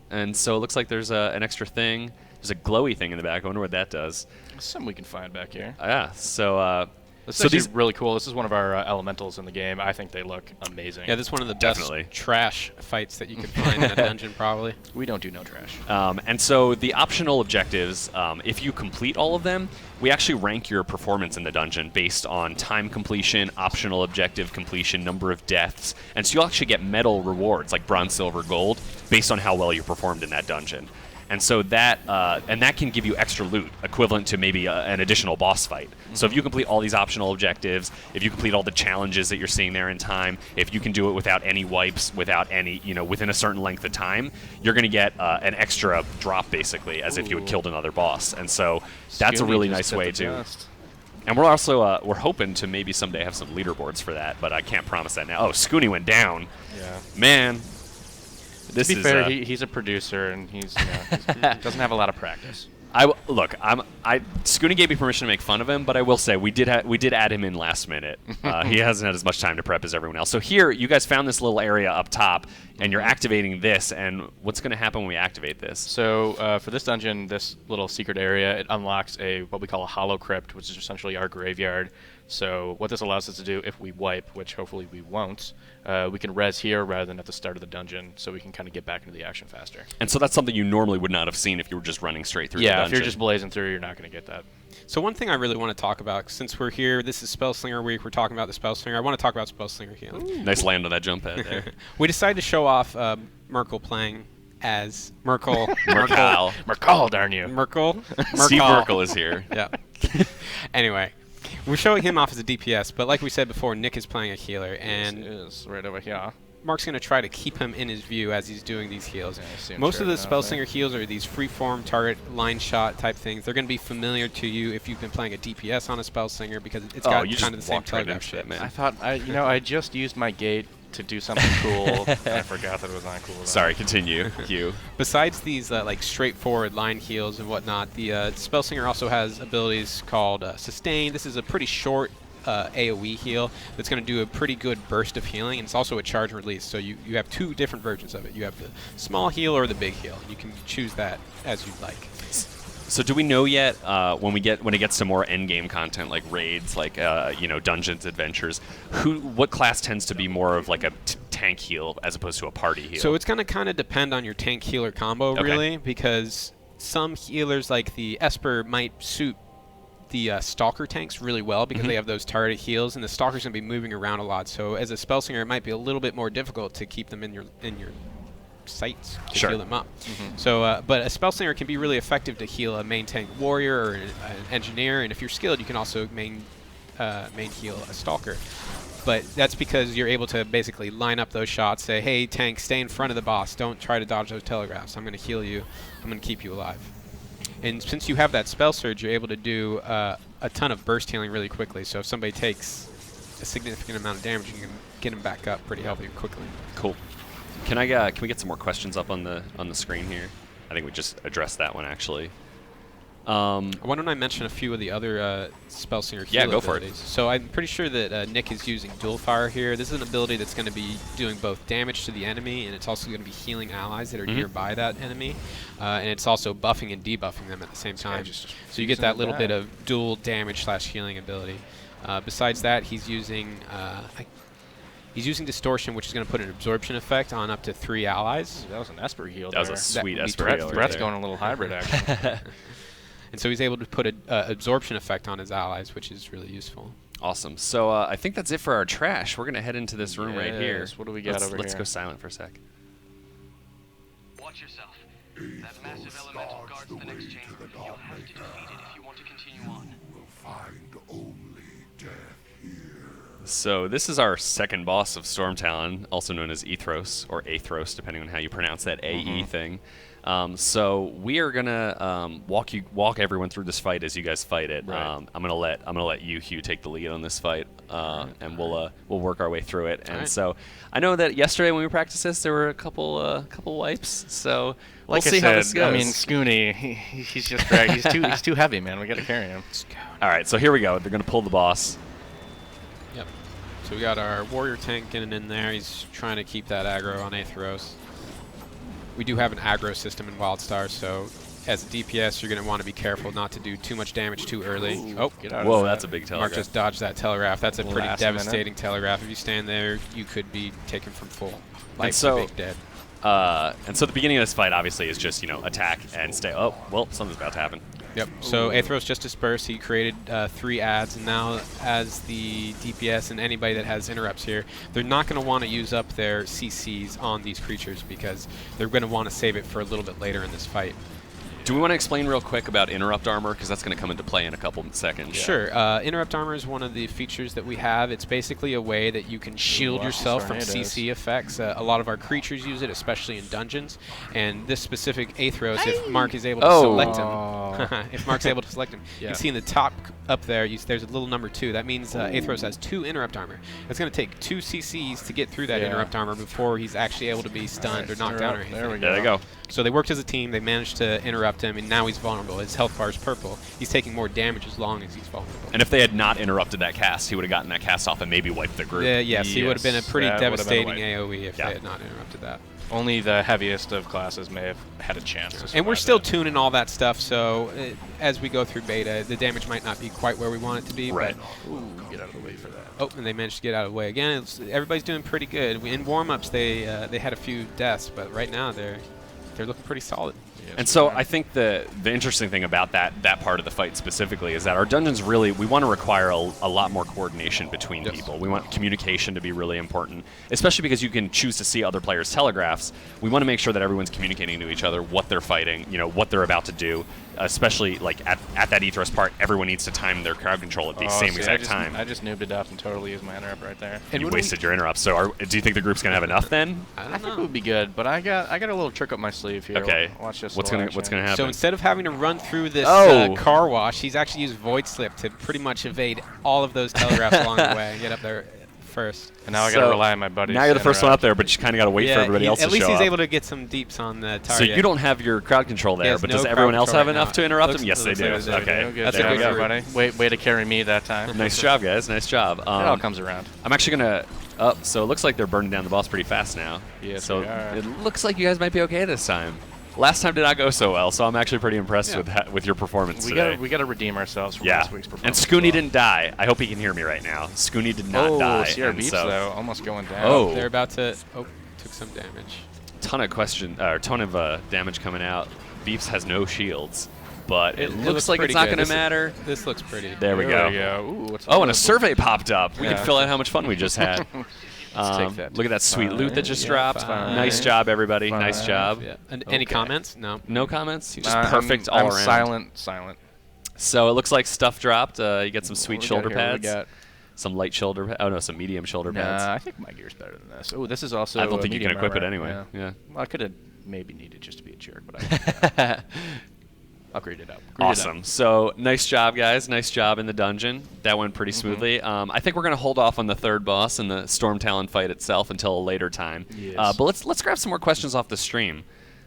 And so it looks like there's an extra thing. There's a glowy thing in the back. I wonder what that does. Something we can find back here. Yeah, so... This is actually really cool. This is one of our elementals in the game. I think they look amazing. Yeah, this is one of the Definitely. best trash fights that you could find in a dungeon, probably. We don't do no trash. And so the optional objectives, if you complete all of them, we actually rank your performance in the dungeon based on time completion, optional objective completion, number of deaths, and so you'll actually get medal rewards like bronze, silver, gold based on how well you performed in that dungeon. And so that can give you extra loot, equivalent to maybe an additional boss fight. So if you complete all these optional objectives, if you complete all the challenges that you're seeing there in time, if you can do it without any wipes, without any, within a certain length of time, you're going to get an extra drop basically, as if you had killed another boss. And so that's a really nice way to. And we're also we're hoping to maybe someday have some leaderboards for that, but I can't promise that now. Oh, Scooney went down. Yeah. Man. To be fair, he's a producer and he doesn't have a lot of practice. Scooney gave me permission to make fun of him, but I will say we did add him in last minute. He hasn't had as much time to prep as everyone else. So here, you guys found this little area up top, and you're activating this. And what's going to happen when we activate this? So for this dungeon, this little secret area, it unlocks what we call a hollow crypt, which is essentially our graveyard. So what this allows us to do, if we wipe, which hopefully we won't, we can res here rather than at the start of the dungeon, so we can kind of get back into the action faster. And so that's something you normally would not have seen if you were just running straight through the dungeon. Yeah, if you're just blazing through, you're not going to get that. So one thing I really want to talk about, since we're here, this is Spellslinger Week, we're talking about the Spellslinger. I want to talk about Spellslinger healing. Ooh. Nice land on that jump pad there. We decided to show off Merkel playing as Merkel. Merkel, Merkel, darn you. Merkel. Steve Merkel is here. Yeah. Anyway, we're showing him off as a DPS, but like we said before, Nick is playing a healer, and It is right over here. Mark's going to try to keep him in his view as he's doing these heals. Yeah, I see him Most of the charging out there. Spellslinger heals are these free-form target line shot type things. They're going to be familiar to you if you've been playing a DPS on a Spellslinger because it's got you kind of the just same walked right telegraph into it, shit. man. I thought I just used my gate to do something cool. And I forgot that it was not cool. Sorry, continue, Hugh. Besides these like straightforward line heals and whatnot, the Spellslinger also has abilities called Sustain. This is a pretty short AoE heal that's going to do a pretty good burst of healing, and it's also a charge and release. So you have two different versions of it. You have the small heal or the big heal. You can choose that as you'd like. So do we know yet when it gets to more endgame content like raids, like dungeons, adventures, what class tends to be more of like a tank heal as opposed to a party heal? So it's going to kind of depend on your tank healer combo, Okay. really, because some healers like the Esper might suit the Stalker tanks really well because they have those target heals, and the Stalker's going to be moving around a lot. So as a Spellslinger, it might be a little bit more difficult to keep them in your sights to Sure. heal them up. So, but a Spellslinger can be really effective to heal a main tank warrior or an engineer, and if you're skilled, you can also main heal a Stalker. But that's because you're able to basically line up those shots, say, hey, tank, stay in front of the boss. Don't try to dodge those telegraphs. I'm going to heal you. I'm going to keep you alive. And since you have that spell surge, you're able to do a ton of burst healing really quickly. So if somebody takes a significant amount of damage, you can get them back up pretty healthy quickly. Cool. Can we get some more questions up on the screen here? I think we just addressed that one actually. Why don't I mention a few of the other Spellslinger heal Yeah, go for it. abilities? So I'm pretty sure that Nick is using Dual Fire here. This is an ability that's going to be doing both damage to the enemy, and it's also going to be healing allies that are nearby that enemy. And it's also buffing and debuffing them at the same time. So you get that little bit of dual damage / healing ability. Besides that, he's using Distortion, which is going to put an absorption effect on up to 3 allies. That was an Esper heal. That was a there. sweet would be Esper Brett- heal right Brett's there. going a little hybrid action. And so he's able to put an absorption effect on his allies, which is really useful. Awesome. So I think that's it for our trash. We're going to head into this room right here. Yes, what do we got over Let's here? go silent for a sec. Watch yourself. That massive elemental guards the next chamber. You'll have to defeat it if you want to continue on. So this is our second boss of Stormtown, also known as Ethros, or Athros, depending on how you pronounce that AE thing. So we are gonna walk everyone through this fight as you guys fight it. Right. I'm gonna let you, Hugh, take the lead on this fight, and we'll work our way through it. And right. so I know that yesterday when we practiced this, there were a couple wipes. So we'll Like see I said, how this goes. I mean, Scooney, he's just dragged. He's too heavy, man. We got to carry him. All right, so here we go. They're gonna pull the boss. Yep. So we got our warrior tank getting in there. He's trying to keep that aggro on Atheros. We do have an aggro system in WildStar, so as a DPS, you're going to want to be careful not to do too much damage too early. Oh, Get out Whoa, of that's a that. big Mark telegraph. just dodged that telegraph. That's a pretty Last minute. devastating telegraph. If you stand there, you could be taken from full life so- to big dead. And so the beginning of this fight obviously is just attack and stay. Oh, well, something's about to happen. Yep. So Atheros just dispersed. He created 3 adds, and now as the DPS and anybody that has interrupts here, they're not going to want to use up their CCs on these creatures because they're going to want to save it for a little bit later in this fight. Do we want to explain real quick about interrupt armor? Because that's going to come into play in a couple seconds. Sure. Interrupt armor is one of the features that we have. It's basically a way that you can shield yourself from tornadoes. CC effects. A lot of our creatures use it, especially in dungeons. And this specific Athros, if Mark is able to select him, if Mark's able to select him, you Yeah. can see in the top up there, there's a little number 2. That means Athros has 2 interrupt armor. It's going to take 2 CCs to get through that Yeah. interrupt armor before he's actually able to be stunned or knocked down or anything. There we There they go. So they worked as a team. They managed to interrupt him, and now he's vulnerable. His health bar is purple. He's taking more damage as long as he's vulnerable. And if they had not interrupted that cast, he would have gotten that cast off and maybe wiped the group. Yes, he would have been a Yes, pretty that would've been a devastating wipe. AoE if Yeah. they had not interrupted that. Only the heaviest of classes may have had a chance to And we're survive still that. tuning all that stuff, so as we go through beta, the damage might not be quite where we want it to be. Right. But, Ooh, get out of the way for that. oh, and they managed to get out of the way again. Everybody's doing pretty good. In warm-ups, they had a few deaths, but right now they're looking pretty solid. And so I think the interesting thing about that part of the fight specifically is that our dungeons really, we want to require a lot more coordination between people. We want communication to be really important, especially because you can choose to see other players' telegraphs. We want to make sure that everyone's communicating to each other what they're fighting, what they're about to do, especially like at that Ethos part, everyone needs to time their crowd control at the same exact time. I just noobed it up and totally used my interrupt right there. And you wasted your interrupt. So do you think the group's going to have enough then? I think it would be good, but I got a little trick up my sleeve here. Okay. Watch this. What's going to happen? So instead of having to run through this car wash, he's actually used Void Slip to pretty much evade all of those telegraphs along the way and get up there first. And now I got to rely on my buddies. Now you're the first one up there, but you kind of got to wait for everybody else to show up. At least he's able to get some deeps on the target. So you don't have your crowd control there, but does everyone else have enough to interrupt him? Yes, they do. Okay. That's a good everybody. Way to carry me that time. Nice job, guys. Nice job. It all comes around. I'm actually going to... so it looks like they're burning down the boss pretty fast now. Yes, so it looks like you guys might be okay this time. Last time did not go so well, so I'm actually pretty impressed with your performance today. We got to redeem ourselves from last week's performance. And Scooney didn't die. I hope he can hear me right now. Scooney did not die. See our beeps, though, almost going down. Oh. They're about to... Oh, took some damage. Ton of damage coming out. Beeps has no shields, but it looks like it's not going to matter. This looks pretty. There we go. Ooh, and a survey popped up. We can fill out how much fun we just had. Take that. Look at that sweet loot that just dropped. Nice job, everybody. Nice job. Yeah. Any comments? No. No comments? Just perfect all around. Silent. So it looks like stuff dropped. You get some sweet shoulder pads. We got some light shoulder pads. Oh, no, some medium shoulder pads. I think my gear's better than this. Oh, this is also I don't think you can equip it anyway. Yeah. Well, I could have maybe needed just to be a jerk, but I'll grade it up. Awesome. So nice job, guys. Nice job in the dungeon. That went pretty smoothly. I think we're going to hold off on the third boss and the Storm Talon fight itself until a later time. Yes. But let's grab some more questions off the stream.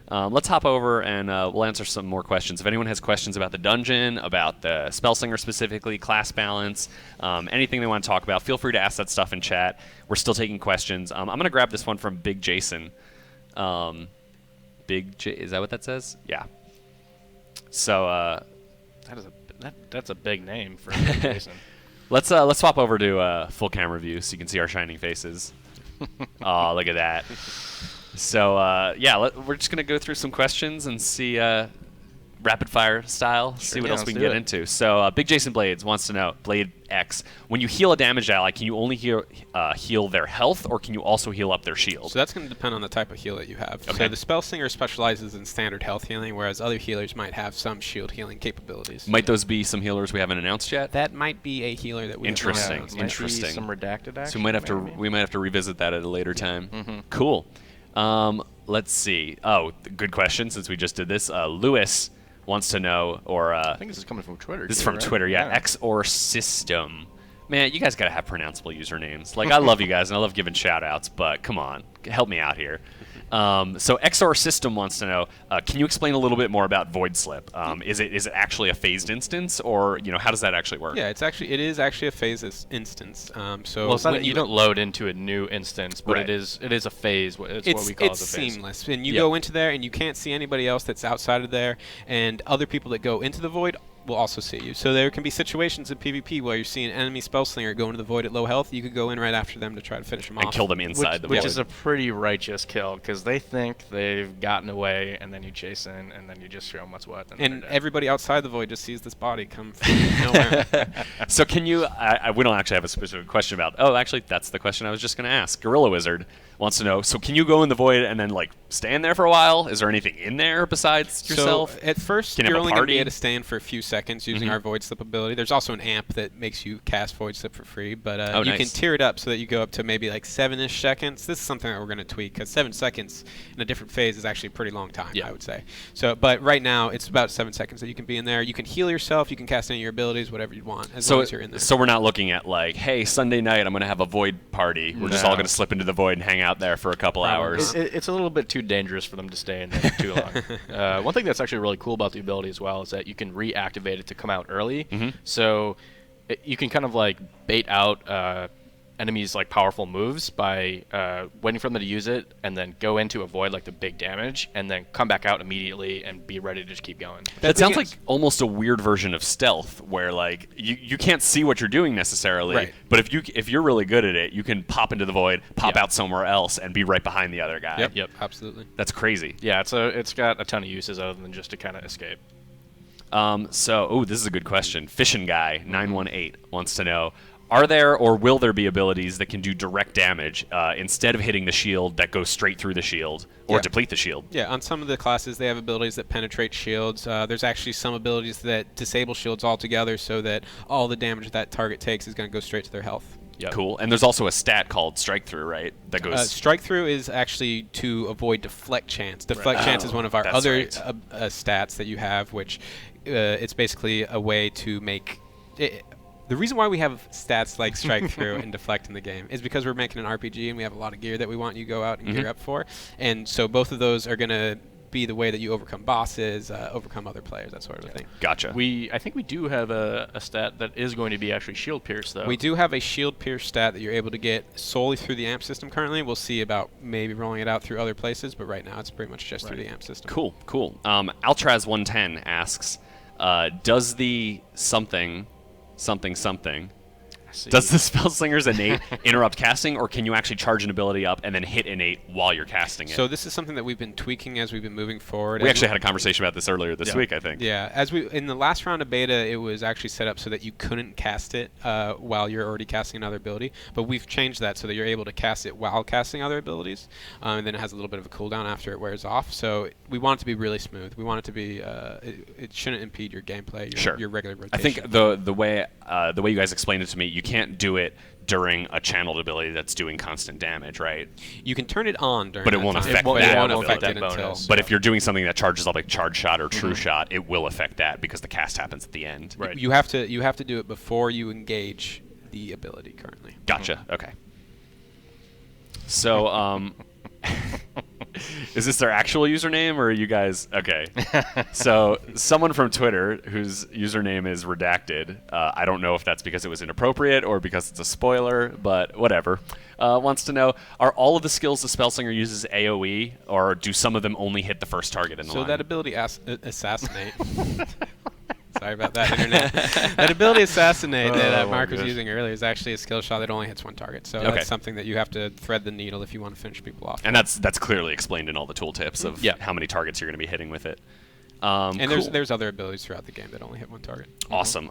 Let's hop over and we'll answer some more questions. If anyone has questions about the dungeon, about the Spellslinger specifically, class balance, anything they want to talk about, feel free to ask that stuff in chat. We're still taking questions. I'm going to grab this one from Big Jason. Is that what that says? Yeah. So that's a big name for Jason. Let's swap over to full camera view so you can see our shining faces. Oh, look at that. So we're just gonna go through some questions and see rapid fire style, see what else we can get into. So Big Jason Blades wants to know, Blade X, when you heal a damaged ally, can you only heal their health, or can you also heal up their shield? So that's going to depend on the type of heal that you have. Okay. So the Spellslinger specializes in standard health healing, whereas other healers might have some shield healing capabilities. Might those be some healers we haven't announced yet? That might be a healer that we Interesting. haven't Interesting. Some redacted action. So we might have to revisit that at a later time. Cool. Let's see. Oh, good question. Since we just did this, Lewis wants to know, or I think this is coming from Twitter. This is from Twitter, yeah. X or System. Man, you guys gotta have pronounceable usernames. Like, I love you guys and I love giving shout outs, but come on, help me out here. So XOR System wants to know, can you explain a little bit more about Void Slip? Is it actually a phased instance, or how does that actually work? Yeah, it is actually a phased instance. Well, it's not you don't load into a new instance, but it is a phase. It's what we call it's a phase. seamless, and you go into there and you can't see anybody else that's outside of there, and other people that go into the void will also see you. So there can be situations in PvP where you see an enemy Spellslinger go into the void at low health. You could go in right after them to try to finish them off. And kill them inside the void. Which is a pretty righteous kill, because they think they've gotten away, and then you chase in, and then you just show them what's what. And everybody outside the void just sees this body come from nowhere. So can you, we don't actually have a specific question about, actually, that's the question I was just going to ask. Gorilla Wizard wants to know, so can you go in the void and then, stand there for a while? Is there anything in there besides yourself? So at first, you're only going to be able to stand for a few seconds using our Void Slip ability. There's also an amp that makes you cast Void Slip for free, but you can tier it up so that you go up to maybe 7-ish seconds. This is something that we're going to tweak, because 7 seconds in a different phase is actually a pretty long time, I would say. So, but right now, it's about 7 seconds that you can be in there. You can heal yourself. You can cast any of your abilities, whatever you want, as long as you're in there. So we're not looking at hey, Sunday night, I'm going to have a Void party. We're just all going to slip into the void and hang out there for a couple hours. It's a little bit too dangerous for them to stay in there too long. One thing that's actually really cool about the ability as well is that you can reactivate it to come out early. So you can kind of bait out enemies like powerful moves by waiting for them to use it and then go in to avoid like the big damage and then come back out immediately and be ready to just keep going. That sounds like almost a weird version of stealth, where like you can't see what you're doing necessarily, Right. but if you're really good at it, you can pop into the void, pop out somewhere else, and be right behind the other guy. Yep. Absolutely. That's crazy. Yeah, it's got a ton of uses other than just to kind of escape. This is a good question. Fishin' Guy 918 wants to know: are there or will there be abilities that can do direct damage instead of hitting the shield that goes straight through the shield or Yeah. deplete the shield? Yeah, on some of the classes, they have abilities that penetrate shields. There's actually some abilities that disable shields altogether so that all the damage that target takes is going to go straight to their health. Yep. Cool. And there's also a stat called Strike Through, right? That goes. Strike Through is actually to avoid Deflect Chance. Deflect Chance is one of our that's other right. stats that you have, which it's basically a way to make... The reason why we have stats like Strike Through and Deflect in the game is because we're making an RPG and we have a lot of gear that we want you to go out and gear up for. And so both of those are going to be the way that you overcome bosses, overcome other players, that sort of thing. Gotcha. I think we do have a stat that is going to be actually shield pierce though. We do have a shield pierce stat that you're able to get solely through the AMP system currently. We'll see about maybe rolling it out through other places, but right now it's pretty much just through the AMP system. Cool. Altraz110 asks, does the something does the Spellslinger's innate interrupt casting, or can you actually charge an ability up and then hit innate while you're casting it? So this is something that we've been tweaking as we've been moving forward. We actually had a conversation about this earlier this week, I think. Yeah, in the last round of beta, it was actually set up so that you couldn't cast it while you're already casting another ability. But we've changed that so that you're able to cast it while casting other abilities, and then it has a little bit of a cooldown after it wears off. So we want it to be really smooth. We want it to be it shouldn't impede your gameplay, your regular rotation. I think the way you guys explained it to me, you can't do it during a channeled ability that's doing constant damage, right? You can turn it on during But it that won't time. affect But that it won't ability. affect That it until... bonus. But if you're doing something that charges up like Charge Shot or True Shot, it will affect that because the cast happens at the end. Right. You have to do it before you engage the ability currently. Gotcha. Okay. So, is this their actual username, or are you guys... Okay. So, someone from Twitter, whose username is redacted, I don't know if that's because it was inappropriate or because it's a spoiler, but whatever, wants to know, are all of the skills the Spellslinger uses AoE, or do some of them only hit the first target in the line? So that ability Assassinate... Sorry about that, Internet. That ability Assassinate that Mark was using earlier is actually a skill shot that only hits one target. So that's something that you have to thread the needle if you want to finish people off. And that's clearly explained in all the tooltips of how many targets you're going to be hitting with it. And cool. there's other abilities throughout the game that only hit one target. Awesome.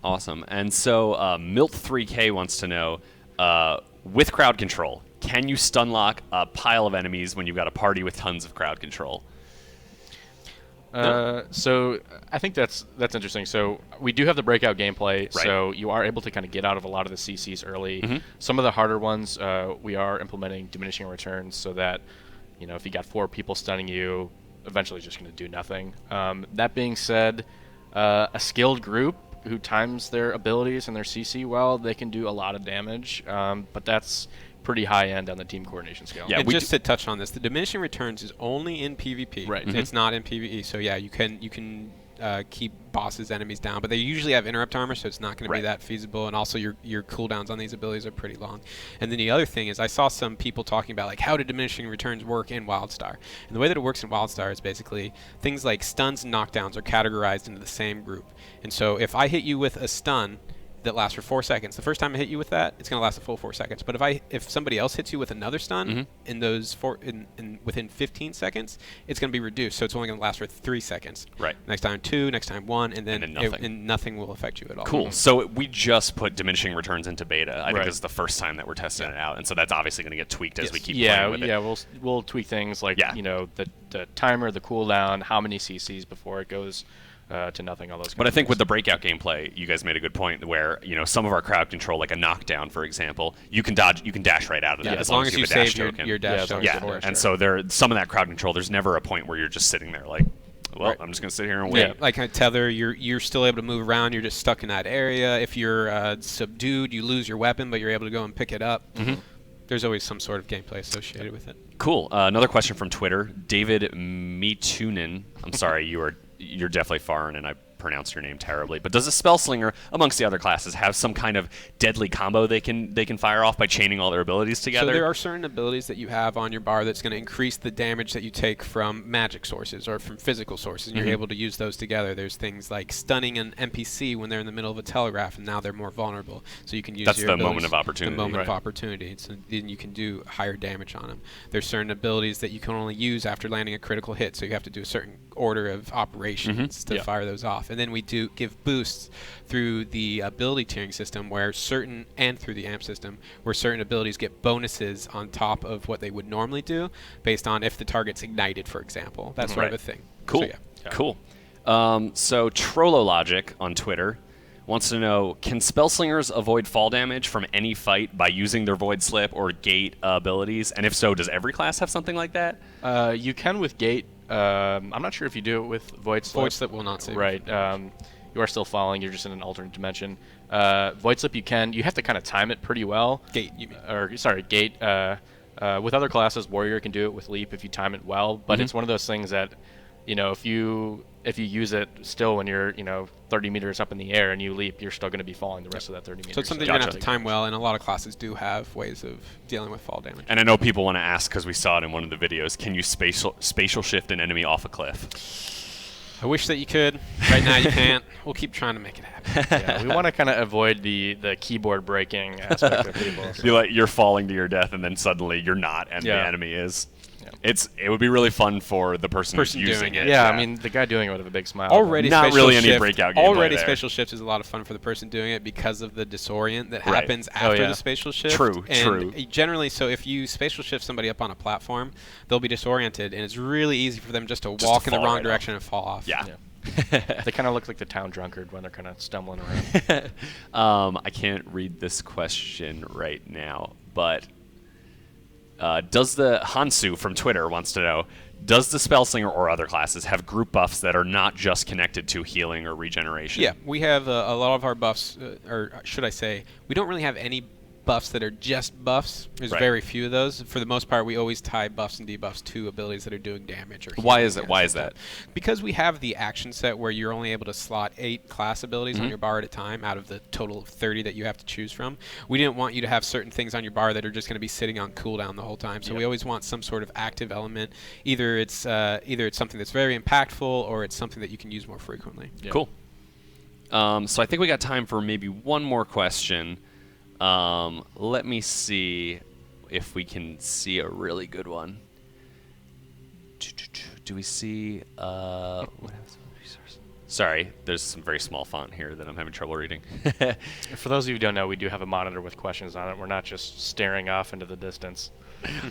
And so Milt3K wants to know, with crowd control, can you stun lock a pile of enemies when you've got a party with tons of crowd control? So I think that's interesting. So we do have the breakout gameplay, so you are able to kind of get out of a lot of the CCs early. Some of the harder ones, we are implementing diminishing returns so that, if you got 4 people stunning you, eventually it's just going to do nothing. That being said, a skilled group who times their abilities and their CC well, they can do a lot of damage, but that's pretty high end on the team coordination scale. Yeah, and just to touch on this, the diminishing returns is only in PvP. Right. It's not in PvE. So yeah, you can keep bosses, enemies down, but they usually have interrupt armor, so it's not going to be that feasible. And also your cooldowns on these abilities are pretty long. And then the other thing is, I saw some people talking about like how do diminishing returns work in WildStar. And the way that it works in WildStar is basically things like stuns and knockdowns are categorized into the same group. And so if I hit you with a stun that lasts for 4 seconds. The first time I hit you with that, it's going to last a full 4 seconds. But if somebody else hits you with another stun in those within 15 seconds, it's going to be reduced. So it's only going to last for 3 seconds. Right. Next time 2, next time 1, and then nothing. Nothing will affect you at all. Cool. So we just put diminishing returns into beta. I think this is the first time that we're testing it out, and so that's obviously going to get tweaked as we keep playing with it. Yeah, we'll tweak things like the timer, the cooldown, how many CCs before it goes to nothing, all those. But I think with the breakout gameplay, you guys made a good point where some of our crowd control, like a knockdown, for example, you can dash right out of it as long as you have a dash save token. your dash token. Yeah, and so some of that crowd control, there's never a point where you're just sitting there like, well, I'm just going to sit here and wait. Yeah, like a tether, you're still able to move around. You're just stuck in that area. If you're subdued, you lose your weapon, but you're able to go and pick it up. There's always some sort of gameplay associated with it. Cool. Another question from Twitter, David Mitunin. I'm sorry, you're definitely foreign, and I pronounced your name terribly. But does a Spellslinger, amongst the other classes, have some kind of deadly combo they can fire off by chaining all their abilities together? So there are certain abilities that you have on your bar that's going to increase the damage that you take from magic sources or from physical sources, and you're able to use those together. There's things like stunning an NPC when they're in the middle of a telegraph, and now they're more vulnerable. So you can use That's your the abilities, moment of opportunity. The moment of Right. opportunity. So then you can do higher damage on them. There's certain abilities that you can only use after landing a critical hit, so you have to do a certain order of operations to Yeah. fire those off. And then we do give boosts through the ability tiering system, where certain, and through the amp system, where certain abilities get bonuses on top of what they would normally do, based on if the target's ignited, for example. That sort of a Right. thing. Cool. So, yeah. Cool. So Trollologic on Twitter wants to know, can Spellslingers avoid fall damage from any fight by using their Void Slip or Gate abilities? And if so, does every class have something like that? You can with Gate. I'm not sure if you do it with Void Slip. Void Slip will not save. Right. You are still falling. You're just in an alternate dimension. Void Slip, you can. You have to kind of time it pretty well. Gate, you mean. Or sorry, Gate. With other classes, Warrior can do it with Leap if you time it well. But it's one of those things that, if you use it still when you're 30 meters up in the air and you leap, you're still going to be falling the rest of that 30 meters. So it's something you're going to have to time well, and a lot of classes do have ways of dealing with fall damage. And I know people want to ask, because we saw it in one of the videos, can you spatial shift an enemy off a cliff? I wish that you could. Right now you can't. We'll keep trying to make it happen. Yeah, we want to kind of avoid the keyboard breaking aspect of people. So. You're falling to your death, and then suddenly you're not, and the Yeah. enemy is. Yeah. It would be really fun for the person who's Person using doing it. Yeah, I mean, the guy doing it would have a big smile. Already Not spatial really any shift, breakout gameplay Already there. spatial shift is a lot of fun for the person doing it because of the disorient that Right. happens Oh, after yeah. the spatial shift. True, and true. Generally, so if you spatial shift somebody up on a platform, they'll be disoriented, and it's really easy for them just to walk in the fall wrong right direction and fall off. Yeah. They kind of look like the town drunkard when they're kind of stumbling around. I can't read this question right now, but does the Hansu from Twitter wants to know, does the Spellslinger or other classes have group buffs that are not just connected to healing or regeneration? Yeah, we have a lot of our buffs, or should I say, we don't really have any buffs that are just buffs. There's Right. very few of those. For the most part, we always tie buffs and debuffs to abilities that are doing damage. Or Why healing is it? and Why is stuff. that? Because we have the action set where you're only able to slot 8 class abilities Mm-hmm. on your bar at a time out of the total of 30 that you have to choose from. We didn't want you to have certain things on your bar that are just going to be sitting on cooldown the whole time. So we always want some sort of active element. Either it's something that's very impactful, or it's something that you can use more frequently. Yeah. Cool. So I think we got time for maybe one more question. Let me see if we can see a really good one. Do we see what happens? Sorry, there's some very small font here that I'm having trouble reading. For those of you who don't know, we do have a monitor with questions on it. We're not just staring off into the distance.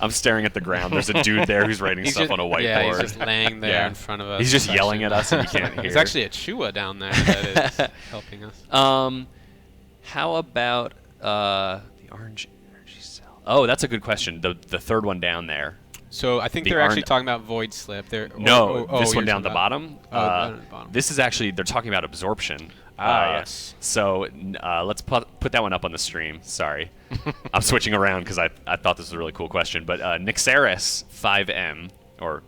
I'm staring at the ground. There's a dude there who's writing stuff on a whiteboard. Yeah, he's just laying there Yeah. in front of us. He's just It's yelling at actually- us and we can't hear. There's actually a Chua down there that is helping us. How about the orange energy cell? Oh, that's a good question. The third one down there. So I think The they're actually Arn- talking about Void Slip. No, this one you're down the talking bottom. down at the bottom. This is actually, they're talking about absorption. Yes. So let's put that one up on the stream. Sorry. I'm switching around because I thought this was a really cool question. But Nixeris 5M, or,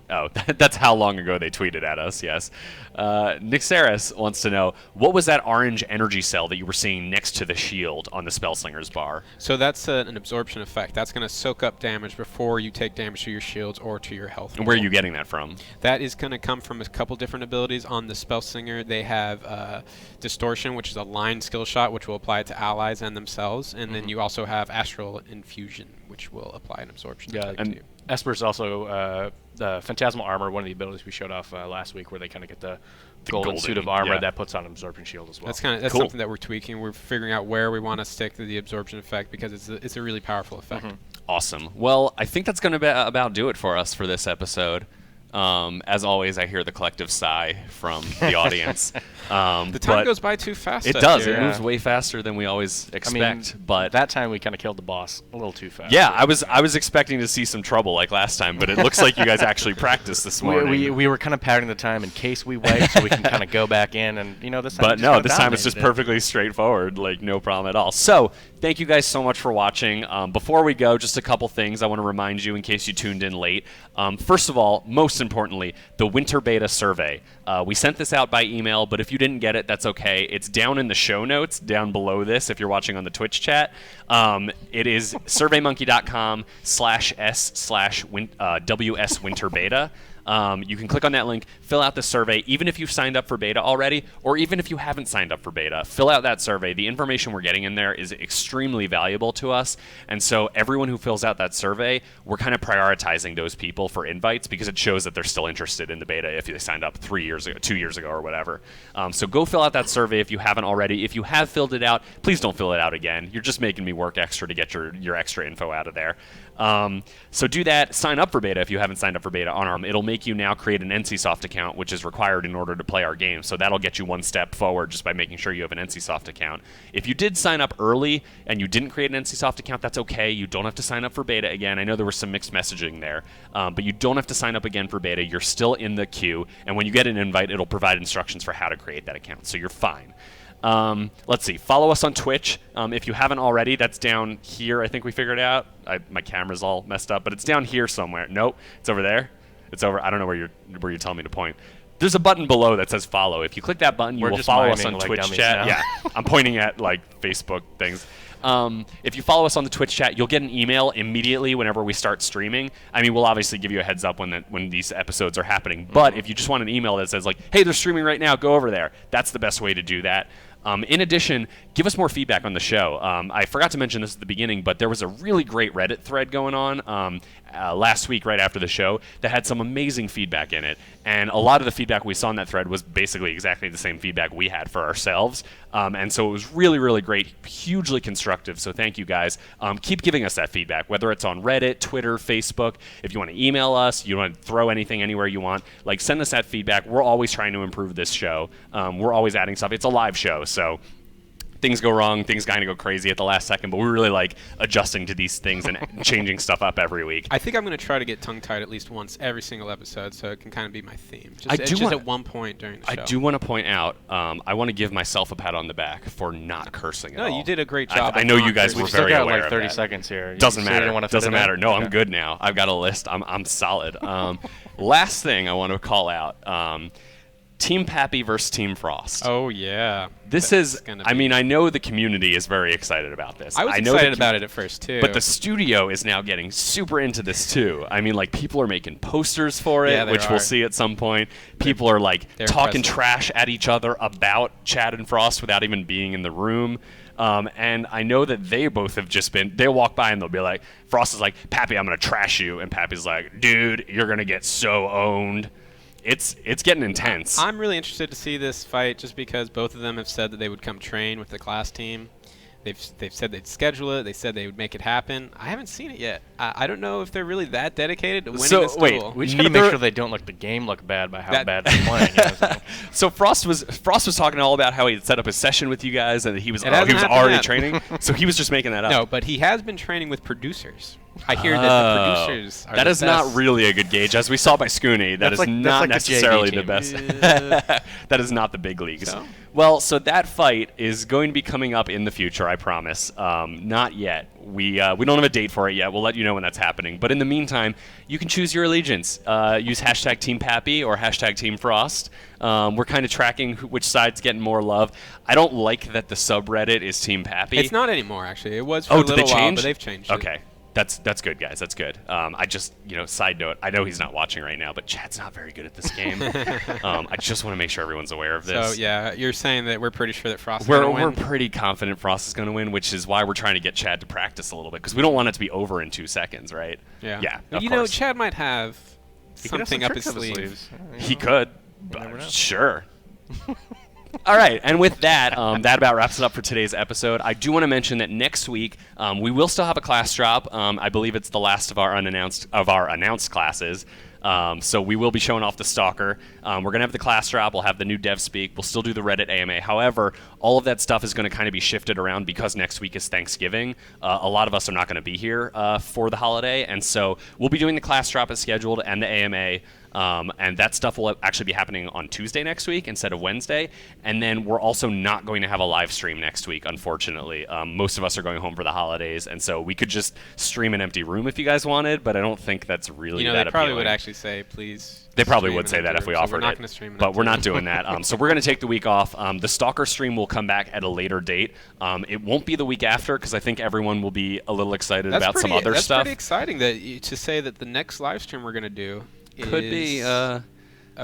that's how long ago they tweeted at us, yes. Nixeris wants to know, what was that orange energy cell that you were seeing next to the shield on the Spellslinger's bar? So that's an absorption effect. That's going to soak up damage before you take damage to your shields or to your health. And where are roll. you getting that from? That is going to come from a couple different abilities. On the Spellslinger, they have Distortion, which is a line skill shot, which will apply to allies and themselves. And then you also have Astral Infusion, which will apply an absorption Yeah, effect to and you. Esper's also the Phantasmal Armor, one of the abilities we showed off last week, where they kind of get the golden suit of armor yeah. that puts on Absorption Shield as well. That's Cool. something that we're tweaking. We're figuring out where we want to stick to the absorption effect because it's a really powerful effect. Awesome. Well, I think that's going to about do it for us for this episode. As always, I hear the collective sigh from the audience. The time goes by too fast. It up does. here. It moves way faster than we always expect. But that time we kind of killed the boss a little too fast. yeah, I was expecting to see some trouble like last time, but it looks like you guys actually practiced this morning. We were kind of padding the time in case we wiped, so we can kind of go back in and this time. But no, this time it's just perfectly straightforward, like no problem at all. So thank you guys so much for watching. Before we go, just a couple things I want to remind you in case you tuned in late. First of all, most most importantly, the winter beta survey. We sent this out by email, but if you didn't get it, that's okay. It's down in the show notes down below this if you're watching on the Twitch chat. It is surveymonkey.com/s/WS winter beta. You can click on that link, fill out the survey, even if you've signed up for beta already, or even if you haven't signed up for beta. Fill out that survey. The information we're getting in there is extremely valuable to us, and so everyone who fills out that survey, we're kind of prioritizing those people for invites because it shows that they're still interested in the beta if they signed up 3 years ago, 2 years ago, or whatever. So go fill out that survey if you haven't already. If you have filled it out, please don't fill it out again. You're just making me work extra to get your extra info out of there. So do that. Sign up for beta if you haven't signed up for beta on ARM. It'll make you now create an NCSoft account, which is required in order to play our game. So that'll get you one step forward just by making sure you have an NCSoft account. If you did sign up early and you didn't create an NCSoft account, that's okay. You don't have to sign up for beta again. I know there was some mixed messaging there, but you don't have to sign up again for beta. You're still in the queue, and when you get an invite, it'll provide instructions for how to create that account. So you're fine. Let's see. Follow us on Twitch. If you haven't already, that's down here. I think we figured out. My camera's all messed up, but it's down here somewhere. Nope, it's over there. It's over. I don't know where you're telling me to point. There's a button below that says follow. If you click that button, you will follow us on Twitch chat. Yeah, I'm pointing at like Facebook things. If you follow us on the Twitch chat, you'll get an email immediately whenever we start streaming. I mean, we'll obviously give you a heads up when these episodes are happening. But if you just want an email that says like, "Hey, they're streaming right now. Go over there." That's the best way to do that. In addition, give us more feedback on the show. I forgot to mention this at the beginning, but there was a really great Reddit thread going on last week right after the show that had some amazing feedback in it. And a lot of the feedback we saw in that thread was basically exactly the same feedback we had for ourselves. And so it was really, really great, hugely constructive. So thank you guys. Keep giving us that feedback, whether it's on Reddit, Twitter, Facebook. If you want to email us, you want to throw anything anywhere you want, like send us that feedback. We're always trying to improve this show. We're always adding stuff. It's a live show, so things go wrong, things kind of go crazy at the last second, but we really like adjusting to these things and changing stuff up every week. I think I'm going to try to get tongue-tied at least once every single episode, so it can kind of be my theme. Just at one point during the show. I do want to point out, I want to give myself a pat on the back for not cursing at all. No, you did a great job. I know you guys were very aware like 30 of that. seconds here. Doesn't matter. Doesn't matter. No, I'm good now. I've got a list. I'm solid. Last thing I want to call out. Team Pappy versus Team Frost. Oh, yeah. This is, I mean, I know the community is very excited about this. I was excited about it at first, too. But the studio is now getting super into this, too. I mean, like, people are making posters for it, which we'll see at some point. People are, like, talking trash at each other about Chad and Frost without even being in the room. And I know that they both have just been, they'll walk by and they'll be like, Frost is like, Pappy, I'm going to trash you. And Pappy's like, dude, you're going to get so owned. It's getting intense. I'm really interested to see this fight just because both of them have said that they would come train with the class team. They've said they'd schedule it. They said they would make it happen. I haven't seen it yet. I don't know if they're really that dedicated to winning this duel. We just gotta make sure they don't let the game look bad by how bad they're playing. So Frost was talking all about how he had set up a session with you guys and he was already training. So he was just making that up. No, but he has been training with producers. I hear that the producers are that the is best. Not really a good gauge. As we saw by Scooney, that is not necessarily the best. That is not the big leagues. So? Well, so that fight is going to be coming up in the future, I promise. Not yet. We don't have a date for it yet. We'll let you know when that's happening. But in the meantime, you can choose your allegiance. Use hashtag Team Pappy or hashtag Team Frost. We're kind of tracking which side's getting more love. I don't like that the subreddit is Team Pappy. It's not anymore, actually. It was for a little while, but they've changed it. Okay. That's good, guys. That's good. I just, side note, I know he's not watching right now, but Chad's not very good at this game. I just want to make sure everyone's aware of this. So, yeah, you're saying that we're pretty sure that Frost is going to win? We're pretty confident Frost is going to win, which is why we're trying to get Chad to practice a little bit, because we don't want it to be over in 2 seconds, right? Yeah. Yeah, of course. Chad might have something up his sleeve. He could. Sure. All right, and with that, that about wraps it up for today's episode. I do want to mention that next week we will still have a class drop. I believe it's the last of our announced classes. So we will be showing off the Stalker. We're going to have the class drop. We'll have the new Dev Speak. We'll still do the Reddit AMA. However, all of that stuff is going to kind of be shifted around because next week is Thanksgiving. A lot of us are not going to be here for the holiday, and so we'll be doing the class drop as scheduled and the AMA. And that stuff will actually be happening on Tuesday next week instead of Wednesday. And then we're also not going to have a live stream next week, unfortunately. Most of us are going home for the holidays, and so we could just stream an empty room if you guys wanted, but I don't think that's really that they probably appealing. would actually say, please. They probably stream would an say that empty if we room. So offered we're not it, gonna stream an but empty we're not room. doing that. So we're going to take the week off. The Stalker stream will come back at a later date. It won't be the week after because I think everyone will be a little excited about some other that's stuff. That's pretty exciting to say that the next live stream we're going to do Could be about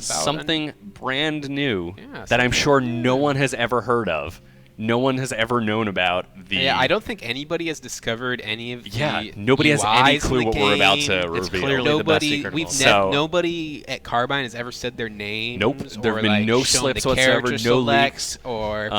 something brand new Yeah, that I'm something- sure no one has ever heard of. No one has ever known about the. Yeah, I don't think anybody has discovered any of the nobody has any UIs in clue the what we're about game. to It's reveal. clearly the best Nobody, secret of all. So- nobody at Carbine has ever said their names. Nope, there or have been like no shown slips the whatsoever, character no selects, leaks. or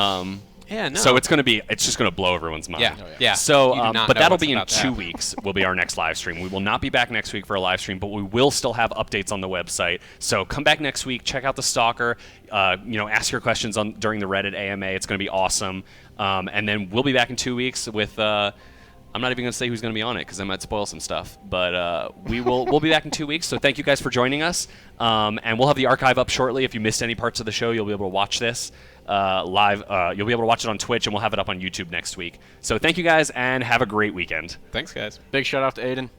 yeah, no. So it's just gonna blow everyone's mind. Yeah, yeah. So, You do not but know that'll what's be in about to 2 happen. weeks. Will be our next live stream. We will not be back next week for a live stream, but we will still have updates on the website. So come back next week. Check out the Stalker. Ask your questions during the Reddit AMA. It's gonna be awesome. And then we'll be back in 2 weeks with. I'm not even going to say who's going to be on it because I might spoil some stuff. But we'll be back in 2 weeks. So thank you guys for joining us. And we'll have the archive up shortly. If you missed any parts of the show, you'll be able to watch this live. You'll be able to watch it on Twitch, and we'll have it up on YouTube next week. So thank you guys, and have a great weekend. Thanks, guys. Big shout out to Aiden.